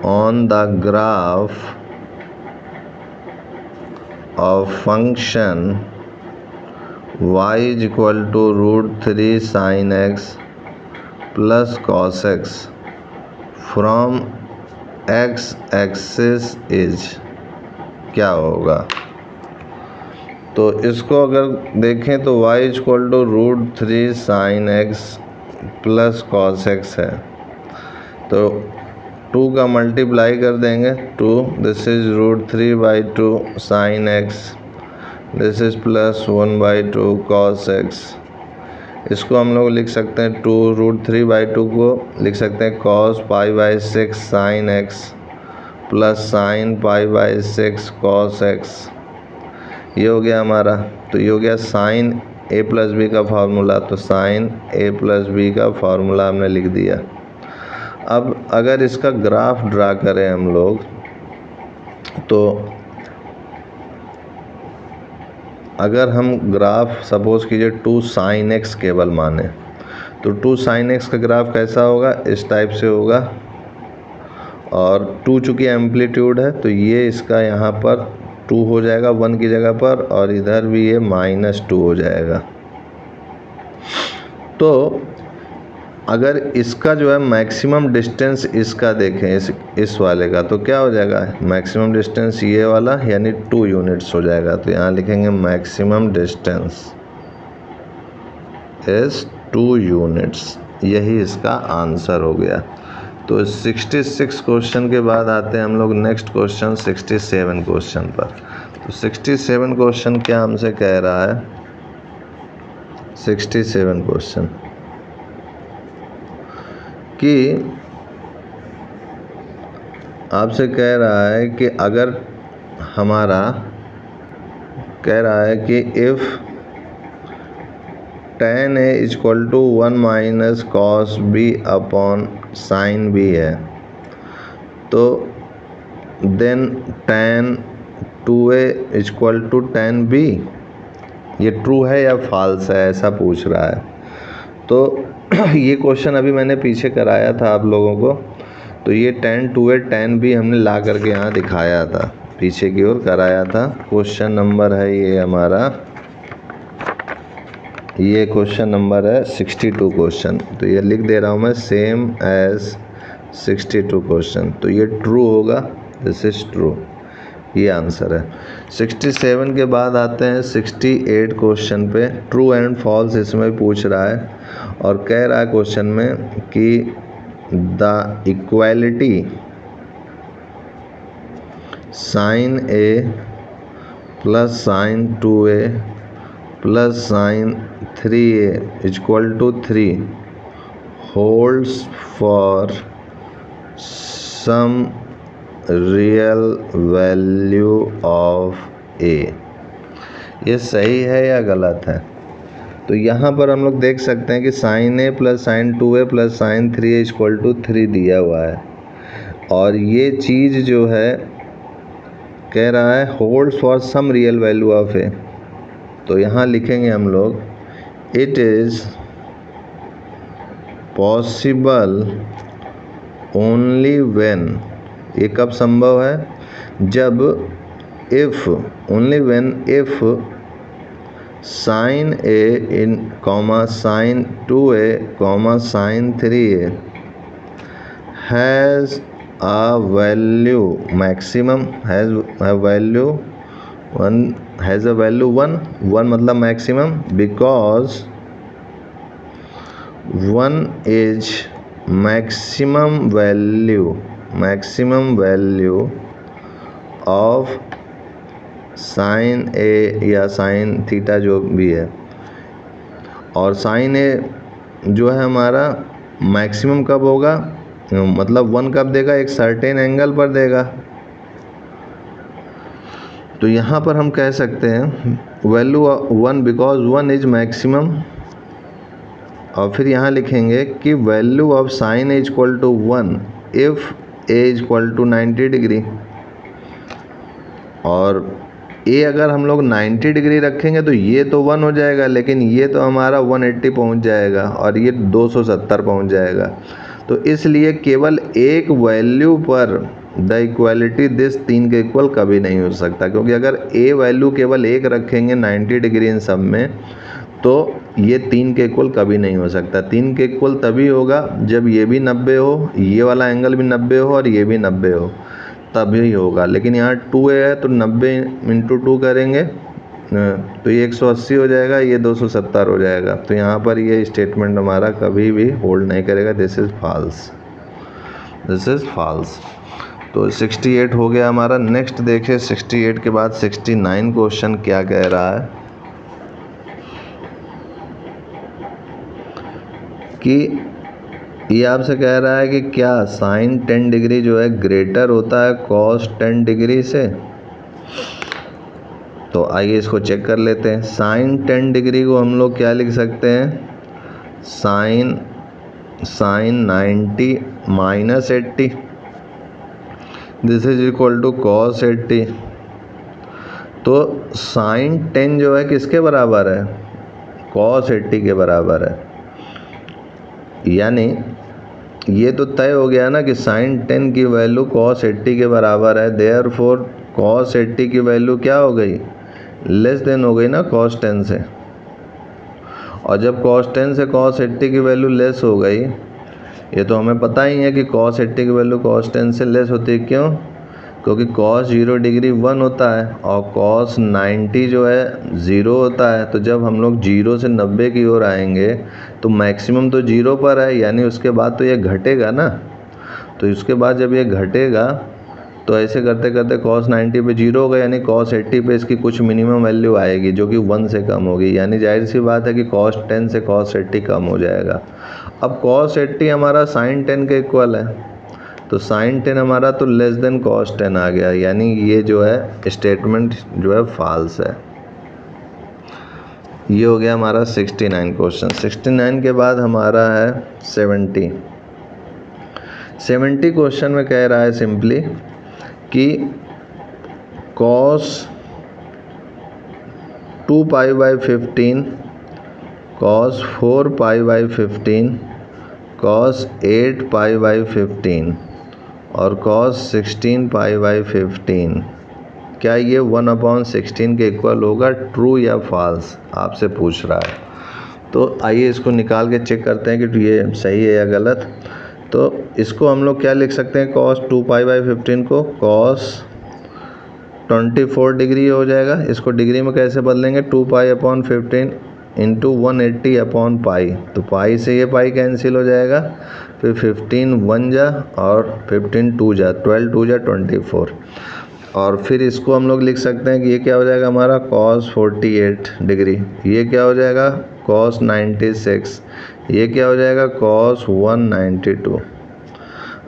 on the graph of function y is equal to √3 sin x plus cos x from x axis is क्या होगा। तो इसको अगर देखें तो y is equal to √3 sin x plus cos x है, तो 2 का मल्टीप्लाई कर देंगे 2, this is √3/2 sin x, this is +1/2 cos x। इसको हम लोग लिख सकते हैं 2 √3/2 को लिख सकते हैं cos π/6 sin x plus sin π/6 cos x। ये हो गया हमारा, तो ये हो गया sin a + b का फार्मूला, तो sin a + b का फार्मूला हमने लिख दिया। अब अगर इसका ग्राफ ड्रा करें हम लोग, तो अगर हम ग्राफ सपोज कीजिए 2 sin x केवल माने, तो 2 sin x का ग्राफ कैसा होगा, इस टाइप से होगा। और 2 चूँकि एम्पलीट्यूड है तो ये इसका यहाँ पर 2 हो जाएगा 1 की जगह पर, और इधर भी ये -2 हो जाएगा। तो अगर इसका जो है मैक्सिमम डिस्टेंस इसका देखें इस वाले का, तो क्या हो जाएगा, मैक्सिमम डिस्टेंस ये वाला यानी 2 यूनिट्स हो जाएगा। तो यहाँ लिखेंगे मैक्सिमम डिस्टेंस इज 2 यूनिट्स, यही इसका आंसर हो गया। तो 66 क्वेश्चन के बाद आते हैं हम लोग नेक्स्ट क्वेश्चन 67 क्वेश्चन पर। तो 67 क्वेश्चन क्या हमसे कह रहा है, 67 क्वेश्चन कि आपसे कह रहा है कि अगर हमारा कह रहा है कि if tan a = 1 - cos b upon sin b है, तो then tan 2a = tan b, ये ट्रू है या फॉल्स है, ऐसा पूछ रहा है। तो ये क्वेश्चन अभी मैंने पीछे कराया था आप लोगों को, तो ये tan 2a tan b हमने ला करके यहाँ दिखाया था, पीछे की ओर कराया था। क्वेश्चन नंबर है ये हमारा, ये क्वेश्चन नंबर है 62 क्वेश्चन। तो ये लिख दे रहा हूँ मैं सेम एज 62 क्वेश्चन, तो ये ट्रू होगा, दिस इज ट्रू, ये आंसर है। 67 के बाद आते हैं 68 क्वेश्चन पे। ट्रू एंड फॉल्स इसमें पूछ रहा है और कह रहा है क्वेश्चन में कि the equality sin a plus sin 2a plus sin 3a = 3 holds for some real value of a, ये सही है या गलत है। तो यहाँ पर हम लोग देख सकते हैं कि sin a plus sin 2a plus sin 3a = 3 दिया हुआ है, और ये चीज़ जो है कह रहा है holds for some real value of a। तो यहाँ लिखेंगे हम लोग it is possible only when, ये कब संभव है, जब if only when if sin a in sin 2a sin 3a has a value maximum, has a value 1, has a value 1 मतलब maximum, because 1 is maximum value of sin a या sin theta जो भी है, और sin a जो है हमारा maximum कब होगा, मतलब 1 कब देगा, एक सर्टेन एंगल पर देगा। तो यहाँ पर हम कह सकते हैं वैल्यू 1 बिकॉज 1 इज मैक्सिमम, और फिर यहाँ लिखेंगे कि value of sin a = 1 if a = 90 degree. और ए अगर हम लोग 90 डिग्री रखेंगे तो ये तो 1 हो जाएगा, लेकिन ये तो हमारा 180 पहुंच जाएगा और ये 270 पहुंच जाएगा। तो इसलिए केवल एक वैल्यू पर द इक्वालिटी दिस 3 के इक्वल कभी नहीं हो सकता, क्योंकि अगर ए वैल्यू केवल 1 रखेंगे 90 डिग्री इन सब में तो ये 3 के इक्वल कभी नहीं हो सकता। 3 के इक्वल तभी होगा जब ये भी 90 हो, ये वाला एंगल भी 90 हो और ये भी 90 हो, तभी होगा। लेकिन यहाँ 2a है तो 90 × 2 करेंगे तो ये 180 हो जाएगा, ये 270 हो जाएगा। तो यहाँ पर ये स्टेटमेंट हमारा कभी भी होल्ड नहीं करेगा। This is false, this is false. तो 68 हो गया हमारा। नेक्स्ट देखिए 68 के बाद 69 क्वेश्चन क्या कह रहा है कि ये आपसे कह रहा है कि क्या साइन 10 डिग्री जो है ग्रेटर होता है कॉस 10 डिग्री से। तो आइए इसको चेक कर लेते हैं। साइन 10 डिग्री को हम लोग क्या लिख सकते हैं, sine 90 minus 80, this is equal to cos 80। तो साइन 10 जो है किसके बराबर है, कॉस 80 के बराबर है। यानी ये तो तय हो गया ना कि साइन 10 की वैल्यू कॉस 80 के बराबर है। देयरफॉर कॉस 80 की वैल्यू क्या हो गई, लेस देन हो गई ना कॉस 10 से। और जब कॉस 10 से कॉस 80 की वैल्यू लेस हो गई, ये तो हमें पता ही है कि कॉस 80 की वैल्यू कॉस 10 से लेस होती है। क्यों, क्योंकि कॉस 0 डिग्री 1 होता है और कॉस 90 जो है 0 होता है। तो जब हम लोग 0 से 90 की ओर आएंगे तो मैक्सिमम तो 0 पर है, यानी उसके बाद तो ये घटेगा ना। तो उसके बाद जब ये घटेगा तो ऐसे करते करते कॉस 90 पे 0 होगा, यानी कॉस 80 पे इसकी कुछ मिनिमम वैल्यू आएगी जो कि 1 से कम होगी। यानी जाहिर सी बात है कि कॉस 10 से कॉस 80 कम हो जाएगा। अब कॉस 80 हमारा साइन 10 के इक्वल है, तो साइन 10 हमारा तो लेस देन कॉस 10 आ गया, यानी ये जो है स्टेटमेंट जो है फॉल्स है। ये हो गया हमारा 69 क्वेश्चन। 69 के बाद हमारा है 70 क्वेश्चन में कह रहा है सिंपली कि कॉस 2π/15, कॉस 4π/15, कॉस 8π/15 और कॉस 16π/15 क्या ये 1/16 के इक्वल होगा, ट्रू या फॉल्स, आपसे पूछ रहा है। तो आइए इसको निकाल के चेक करते हैं कि ये सही है या गलत। तो इसको हम लोग क्या लिख सकते हैं, कॉस 2π/15 को कॉस 24 डिग्री हो जाएगा। इसको डिग्री में कैसे बदलेंगे, 2π/15 इंटू 180/π। तो पाई से ये पाई कैंसिल हो जाएगा, फिर 15 1 जा और 15 2 जा, 12 2 जा 24। और फिर इसको हम लोग लिख सकते हैं कि ये क्या हो जाएगा हमारा कॉस 48 डिग्री, ये क्या हो जाएगा कॉस 96, ये क्या हो जाएगा कॉस 192।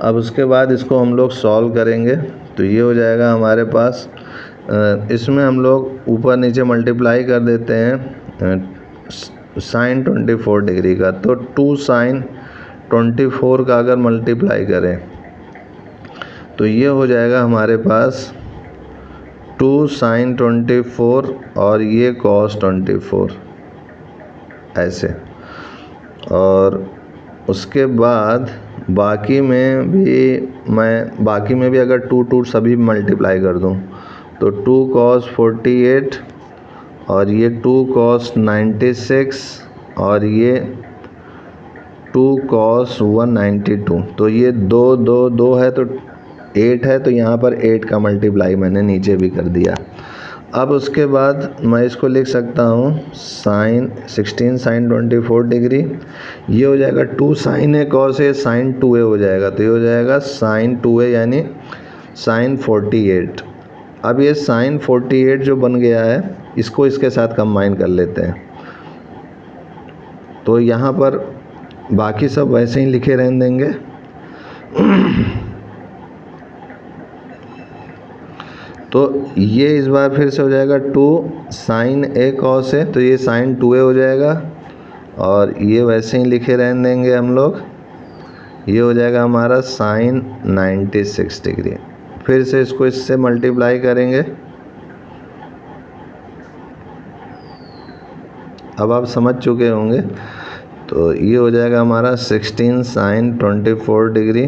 अब उसके बाद इसको हम लोग सॉल्व करेंगे तो ये हो जाएगा हमारे पास, इसमें हम लोग ऊपर नीचे मल्टीप्लाई कर देते हैं साइन 24 डिग्री का। तो 2 साइन 24 का अगर मल्टीप्लाई करें तो ये हो जाएगा हमारे पास 2 साइन 24 और ये कॉस 24 ऐसे। और उसके बाद बाकी में भी अगर 2 सभी मल्टीप्लाई कर दूं तो 2 कॉस 48 और ये 2 कॉस 96 और ये 2 कॉस 192। तो ये 2 है तो 8 है, तो यहाँ पर 8 का मल्टीप्लाई मैंने नीचे भी कर दिया। अब उसके बाद मैं इसको लिख सकता हूँ साइन 16 साइन 24 डिग्री, ये हो जाएगा 2 sign A cos A sign 2a हो जाएगा। तो ये हो जाएगा साइन 2a यानी साइन 48। अब ये साइन 48 जो बन गया है इसको इसके साथ कंबाइन कर लेते हैं। तो यहाँ पर बाकी सब वैसे ही लिखे रहने देंगे। तो ये इस बार फिर से हो जाएगा 2 साइन ए कॉस ए, तो ये साइन 2a हो जाएगा और ये वैसे ही लिखे रहने देंगे हम लोग। ये हो जाएगा हमारा साइन 96 डिग्री। फिर से इसको इससे मल्टीप्लाई करेंगे अब आप समझ चुके होंगे। तो ये हो जाएगा हमारा 16 साइन 24 डिग्री,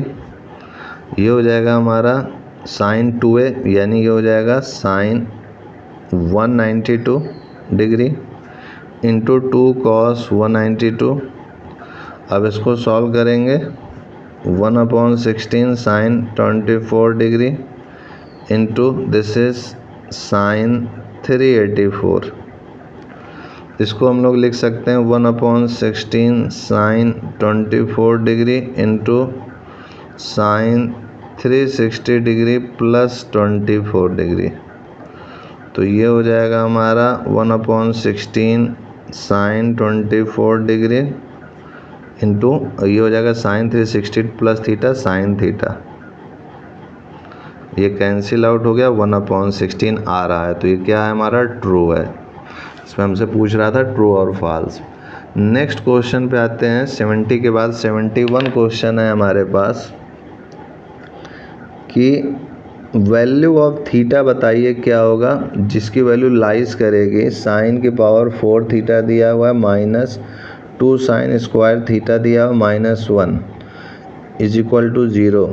ये हो जाएगा हमारा साइन 2a, यानी ये हो जाएगा साइन 192 डिग्री इंटू 2 कॉस 192। अब इसको सॉल्व करेंगे, 1/16 sine 24 degree into this is sine 384। इसको हम लोग लिख सकते हैं 1/16 sine 24 degree into sine 360 degree plus 24 degree. तो ये हो जाएगा हमारा 1/16 साइन 24 डिग्री इंटू ये हो जाएगा sine 360 plus theta sine theta. ये कैंसिल आउट हो गया, 1/16 आ रहा है। तो ये क्या है हमारा, ट्रू है। इसमें हमसे पूछ रहा था ट्रू और फॉल्स। नेक्स्ट क्वेश्चन पे आते हैं। 70 के बाद 71 क्वेश्चन है हमारे पास कि वैल्यू ऑफ थीटा बताइए क्या होगा, जिसकी वैल्यू लाइज करेगी साइन की पावर 4 थीटा दिया हुआ है माइनस 2 साइन स्क्वायर थीटा दिया हुआ -1 इज इक्वल टू 0,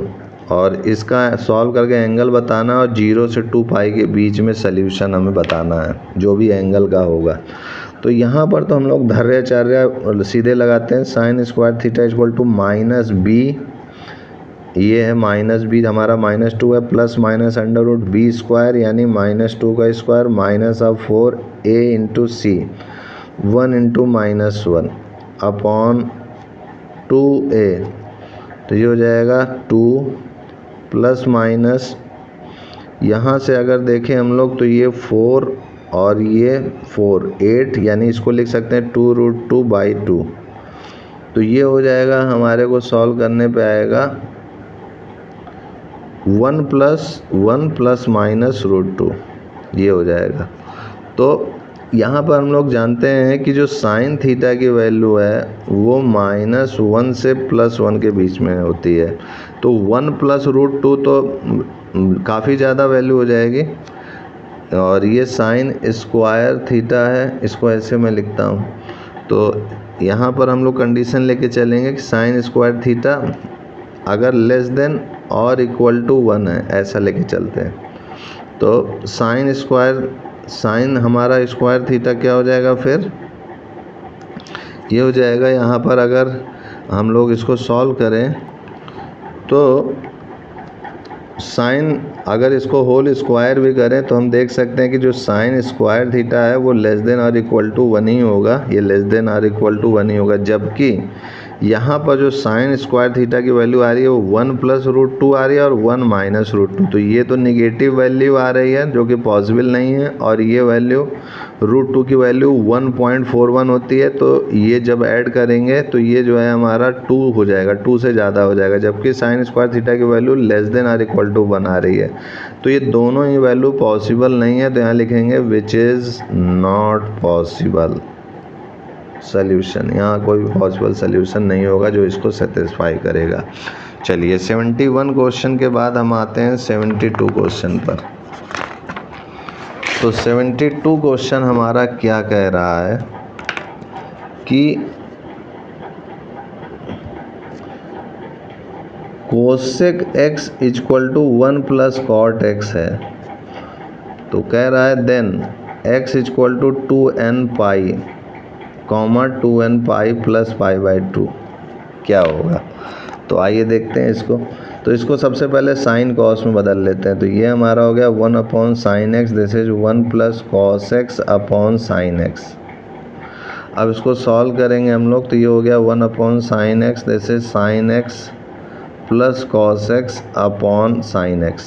और इसका सॉल्व करके एंगल बताना और 0 से 2 पाई के बीच में सल्यूशन हमें बताना है, जो भी एंगल का होगा। तो यहाँ पर तो हम लोग धर्याचार्य सीधे लगाते हैं। Sine square theta equal to -b, ये है -b हमारा -2 है, प्लस माइनस √b स्क्वायर यानी -2 का square minus of 4a into c 1 into -1 upon 2a। तो ये हो जाएगा 2 प्लस माइनस, यहाँ से अगर देखें हम लोग तो ये 4 और ये 4 8, यानी इसको लिख सकते हैं 2√2/2। तो ये हो जाएगा, हमारे को सॉल्व करने पे आएगा 1 प्लस माइनस √2, ये हो जाएगा। तो यहाँ पर हम लोग जानते हैं कि जो साइन थीटा की वैल्यू है वो -1 से +1 के बीच में होती है। तो 1 प्लस √2 तो काफ़ी ज़्यादा वैल्यू हो जाएगी। और ये साइन स्क्वायर थीटा है, इसको ऐसे मैं लिखता हूँ। तो यहाँ पर हम लोग कंडीशन लेके चलेंगे कि साइन स्क्वायर थीटा अगर लेस देन और इक्वल टू 1 है, ऐसा लेके चलते हैं। तो साइन हमारा स्क्वायर थीटा क्या हो जाएगा, फिर ये हो जाएगा। यहाँ पर अगर हम लोग इसको सॉल्व करें तो साइन, अगर इसको होल स्क्वायर भी करें तो हम देख सकते हैं कि जो साइन स्क्वायर थीटा है वो लेस देन और इक्वल टू 1 ही होगा, ये लेस देन और इक्वल टू 1 ही होगा। जबकि यहाँ पर जो साइन स्क्वायर थीटा की वैल्यू आ रही है वो 1 प्लस √2 आ रही है और 1 माइनस √2। तो ये तो निगेटिव वैल्यू आ रही है जो कि पॉसिबल नहीं है, और ये वैल्यू √2 की वैल्यू 1.41 होती है। तो ये जब ऐड करेंगे तो ये जो है हमारा 2 हो जाएगा, 2 से ज़्यादा हो जाएगा। जबकि साइन स्क्वायर थीटा की वैल्यू लेस देन और इक्वल टू 1 आ रही है। तो ये दोनों ही वैल्यू पॉसिबल नहीं है। तो यहाँ लिखेंगे which is not possible solution. यहाँ कोई पॉसिबल सल्यूशन नहीं होगा जो इसको सेटिस्फाई करेगा। चलिए 71 क्वेश्चन के बाद हम आते हैं 72 क्वेश्चन पर। तो 72 क्वेश्चन हमारा क्या कह रहा है कि cosec x equal to 1 plus cot x है। तो कह रहा है then x equal to 2n pi comma 2n pi plus π/2 क्या होगा। तो आइए देखते हैं इसको। तो इसको सबसे पहले साइन कॉस में बदल लेते हैं। तो ये हमारा हो गया 1/sin x, this is 1 plus cos x upon sine x। अब इसको सॉल्व करेंगे हम लोग। तो ये हो गया 1/sin x, this is sine x plus cos x upon sine x।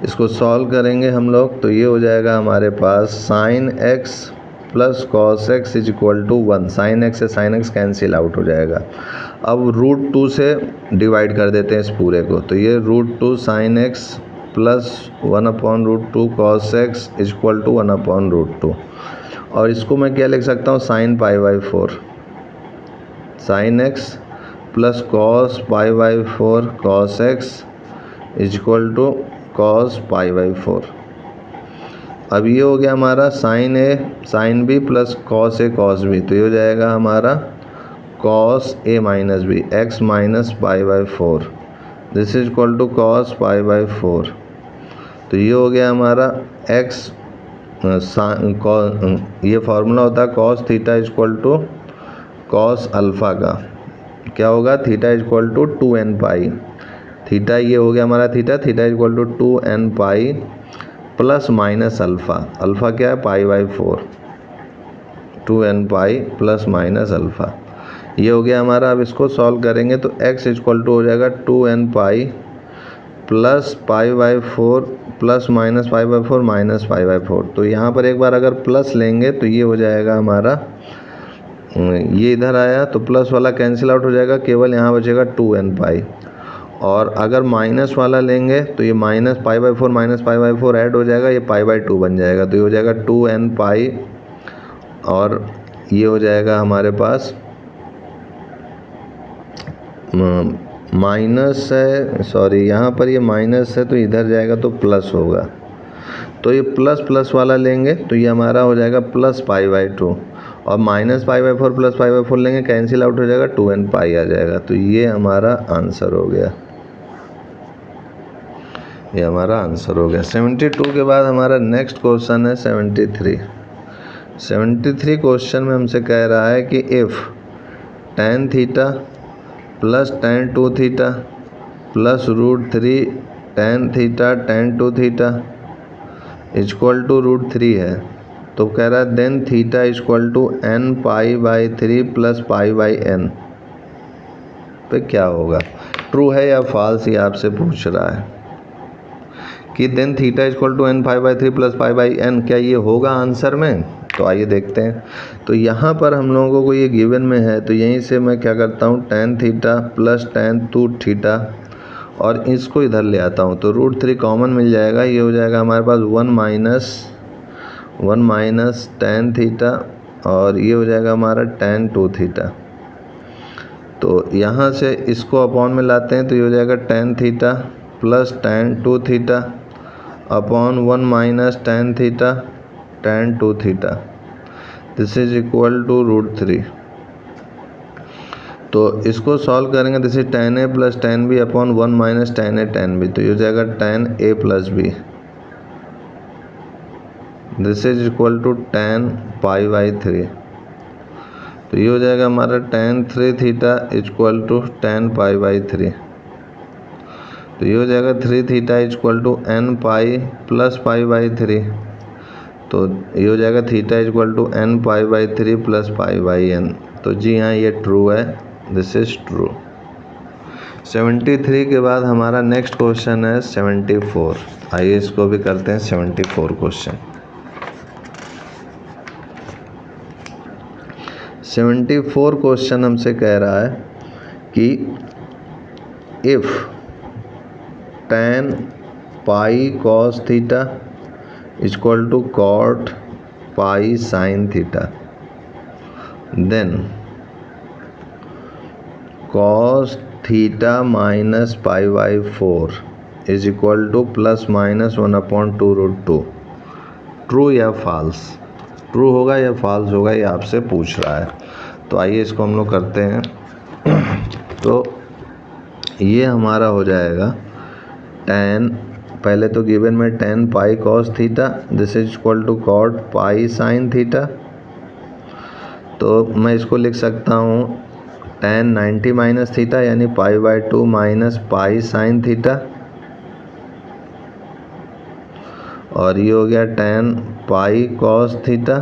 इसको सॉल्व करेंगे हम लोग तो ये हो जाएगा हमारे पास sine x plus cos x is equal to 1। Sine x से साइन x कैंसिल आउट हो जाएगा। अब √2 से डिवाइड कर देते हैं इस पूरे को। तो ये √2 sine x plus 1/√2 cos x is equal to 1/√2। और इसको मैं क्या लिख सकता हूँ, sine π/4 sine x plus cos π/4 cos x is equal to cos π/4। अब ये हो गया हमारा sine A sine B plus cos A cos B, तो ये हो जाएगा हमारा cos A minus B x minus pi by 4, this is equal to cos pi by 4। तो ये हो गया हमारा एक्स, ये फार्मूला होता है cos theta is equal to cos alpha का, क्या होगा theta is equal to 2n pi, theta ये हो गया हमारा theta is equal to 2n pi plus minus alpha, alpha क्या है pi by 4, 2n pi plus minus alpha, ये हो गया हमारा। अब इसको सॉल्व करेंगे तो x इक्वल टू हो जाएगा 2n pi plus pi by 4 plus minus pi by 4 minus pi by 4। तो यहाँ पर एक बार अगर प्लस लेंगे तो ये हो जाएगा हमारा, ये इधर आया तो प्लस वाला कैंसिल आउट हो जाएगा, केवल यहाँ बचेगा 2n पाई। और अगर माइनस वाला लेंगे तो ये minus pi by 4 minus pi by 4 add हो जाएगा, ये पाई बाई 2 बन जाएगा, तो ये हो जाएगा 2n पाई और ये हो जाएगा हमारे पास माइनस है, सॉरी यहाँ पर ये माइनस है तो इधर जाएगा तो प्लस होगा, तो ये प्लस प्लस वाला लेंगे तो ये हमारा हो जाएगा प्लस पाई बाई 2 और minus pi by 4 plus pi by 4 लेंगे कैंसिल आउट हो जाएगा, 2n पाई आ जाएगा। तो ये हमारा आंसर हो गया, ये हमारा आंसर हो गया। 72 के बाद हमारा नेक्स्ट क्वेश्चन है 73 क्वेश्चन में हमसे कह रहा है कि if tan theta plus tan 2 theta plus √3 tan theta tan 2 theta equal to √3 है, तो कह रहा है then theta equal to n pi by 3 plus pi by n पे क्या होगा, ट्रू है या फॉल्स, ये आपसे पूछ रहा है कि then theta equal to n pi by 3 plus pi by n, क्या ये होगा आंसर में। तो आइए देखते हैं। तो यहाँ पर हम लोगों को ये गिवन में है, तो यहीं से मैं क्या करता हूँ tan theta plus tan 2 theta और इसको इधर ले आता हूँ, तो √3 कॉमन मिल जाएगा, ये हो जाएगा हमारे पास 1 माइनस tan थीटा और ये हो जाएगा हमारा tan 2 थीटा। तो यहाँ से इसको अपॉन में लाते हैं तो ये हो जाएगा tan theta plus tan 2 theta upon 1 minus tan theta tan 2 theta, this is equal to √3। तो इसको सॉल्व करेंगे, this is tan a plus tan b upon 1 minus tan a tan b, तो ये हो जाएगा tan a plus b, this is equal to tan pi by 3। तो ये हो जाएगा हमारा tan 3 theta equal to tan pi by 3, तो ये हो जाएगा 3 theta equal to n pi plus pi by 3, तो ये हो जाएगा theta equal to n pi by 3 plus pi by n। तो जी हाँ ये ट्रू है, दिस इज ट्रू। 73 के बाद हमारा नेक्स्ट क्वेश्चन है 74, आइए इसको भी करते हैं 74 क्वेश्चन। 74 क्वेश्चन हमसे कह रहा है कि if tan pi cos theta equal to cot pi sine theta, then cos theta minus pi by 4 is equal to plus minus 1/2 √2, true या फॉल्स, ट्रू होगा या फॉल्स होगा ये आपसे पूछ रहा है। तो आइए इसको हम लोग करते हैं। तो ये हमारा हो जाएगा tan, पहले तो गिवन में tan pi cos theta this is equal to cot pi sine theta, तो मैं इसको लिख सकता हूँ tan 90 माइनस थीटा यानी pi by 2 minus pi sine theta, और ये हो गया tan पाई कॉस थीटा।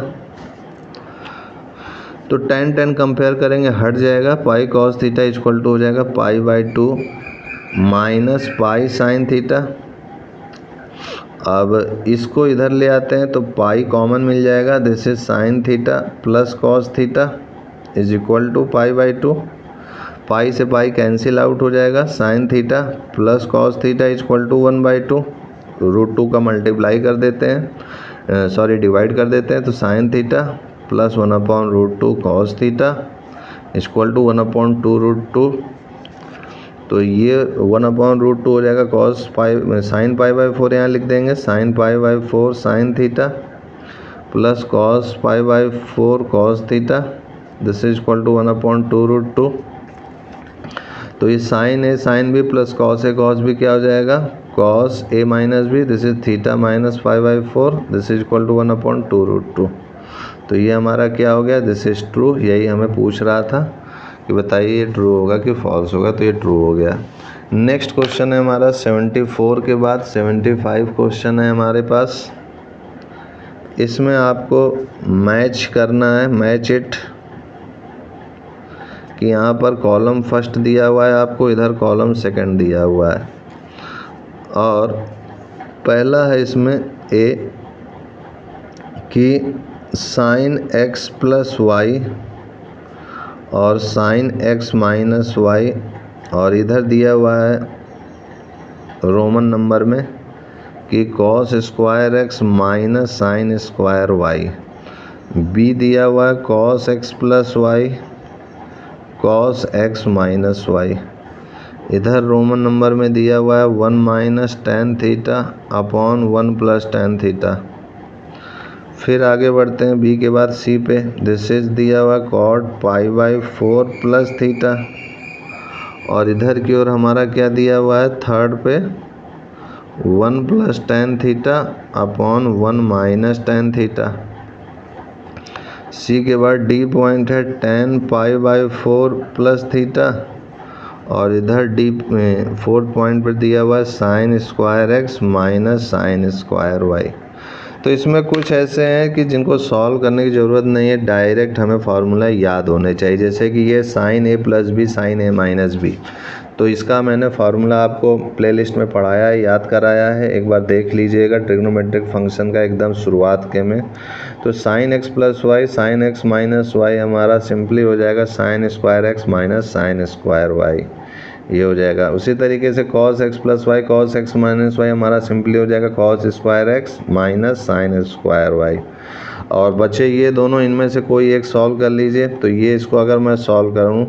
तो tan कंपेयर करेंगे हट जाएगा, pi cos theta equal to हो जाएगा pi by 2 minus pi sine theta. अब इसको इधर ले आते हैं तो पाई कॉमन मिल जाएगा, this is sine theta plus cos theta is equal to pi by 2, pi से पाई कैंसिल आउट हो जाएगा, sine theta plus cos theta equal to 1/2, √2 का मल्टीप्लाई कर देते हैं, सॉरी डिवाइड कर देते हैं, तो sine theta plus 1/√2 cos theta equal to 1/2 √2। तो ये 1/√2 हो जाएगा cos pi sine pi by 4, यहाँ लिख देंगे sine pi by 4 sine theta plus cos pi by 4 cos theta, this is equal to 1/2√2। तो ये sine A sine B plus cos A cos B क्या हो जाएगा, cos A minus B, this is theta minus pi by 4, this is equal to 1/2√2। तो ये हमारा क्या हो गया, दिस इज ट्रू। यही हमें पूछ रहा था कि बताइए ये ट्रू होगा कि फॉल्स होगा, तो ये ट्रू हो गया। नेक्स्ट क्वेश्चन है हमारा 74 के बाद 75 क्वेश्चन है हमारे पास। इसमें आपको मैच करना है, मैच इट, कि यहाँ पर कॉलम फर्स्ट दिया हुआ है आपको, इधर कॉलम सेकंड दिया हुआ है। और पहला है इसमें ए कि साइन एक्स प्लस वाई और साइन एक्स माइनस वाई, और इधर दिया हुआ है रोमन नंबर में कि cos square x minus sine square y. B दिया हुआ है cos x plus y cos x minus y. इधर रोमन नंबर में दिया हुआ है 1 minus tan theta upon 1 plus tan theta. फिर आगे बढ़ते हैं बी के बाद सी पे, दिस इज दिया हुआ cot pi by 4 plus theta, और इधर की ओर हमारा क्या दिया हुआ है थर्ड पे 1 plus tan theta upon 1 minus tan theta. C के बाद डी पॉइंट है tan pi by 4 plus theta, और इधर डी में फोर्थ पॉइंट पर दिया हुआ है sine square x minus sine square y. तो इसमें कुछ ऐसे हैं कि जिनको सॉल्व करने की ज़रूरत नहीं है, डायरेक्ट हमें फार्मूला याद होने चाहिए। जैसे कि ये साइन ए प्लस बी साइन ए माइनस बी, तो इसका मैंने फार्मूला आपको प्लेलिस्ट में पढ़ाया है, याद कराया है, एक बार देख लीजिएगा ट्रिग्नोमेट्रिक फंक्शन का एकदम शुरुआत के में। तो sine x plus y sine x minus y हमारा सिंपली हो जाएगा sine square x minus sine square y, ये हो जाएगा। उसी तरीके से cos x plus y cos x minus y हमारा सिंपली हो जाएगा cos square x minus sine square y. और बच्चे ये दोनों इनमें से कोई एक सॉल्व कर लीजिए। तो ये इसको अगर मैं सॉल्व करूँ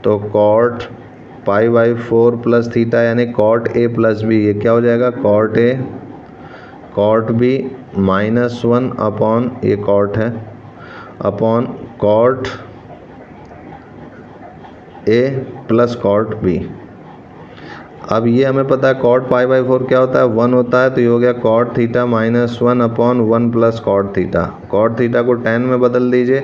तो cot pi by 4 plus theta यानी cot a प्लस बी, ये क्या हो जाएगा cot a cot b minus 1 upon ये cot है upon cot a plus cot b। अब ये हमें पता है cot पाई बाई 4 क्या होता है 1 होता है, तो ये हो गया cot theta minus 1 upon 1 plus cot theta. cot theta को tan में बदल दीजिए,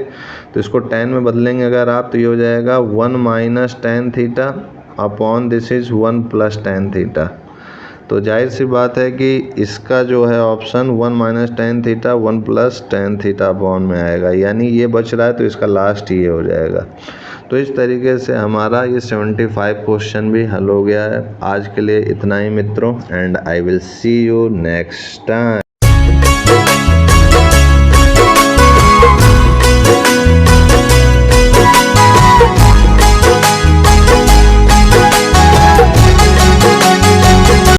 तो इसको tan में बदलेंगे अगर आप, तो ये हो जाएगा 1 minus tan theta upon this is 1 plus tan theta. तो जाहिर सी बात है कि इसका जो है option 1 minus tan theta 1 plus tan theta upon में आएगा, यानी ये बच रहा है तो इसका लास्ट ये हो जाएगा। तो इस तरीके से हमारा ये 75 क्वेश्चन भी हल हो गया है। आज के लिए इतना ही मित्रों, and I will see you next time.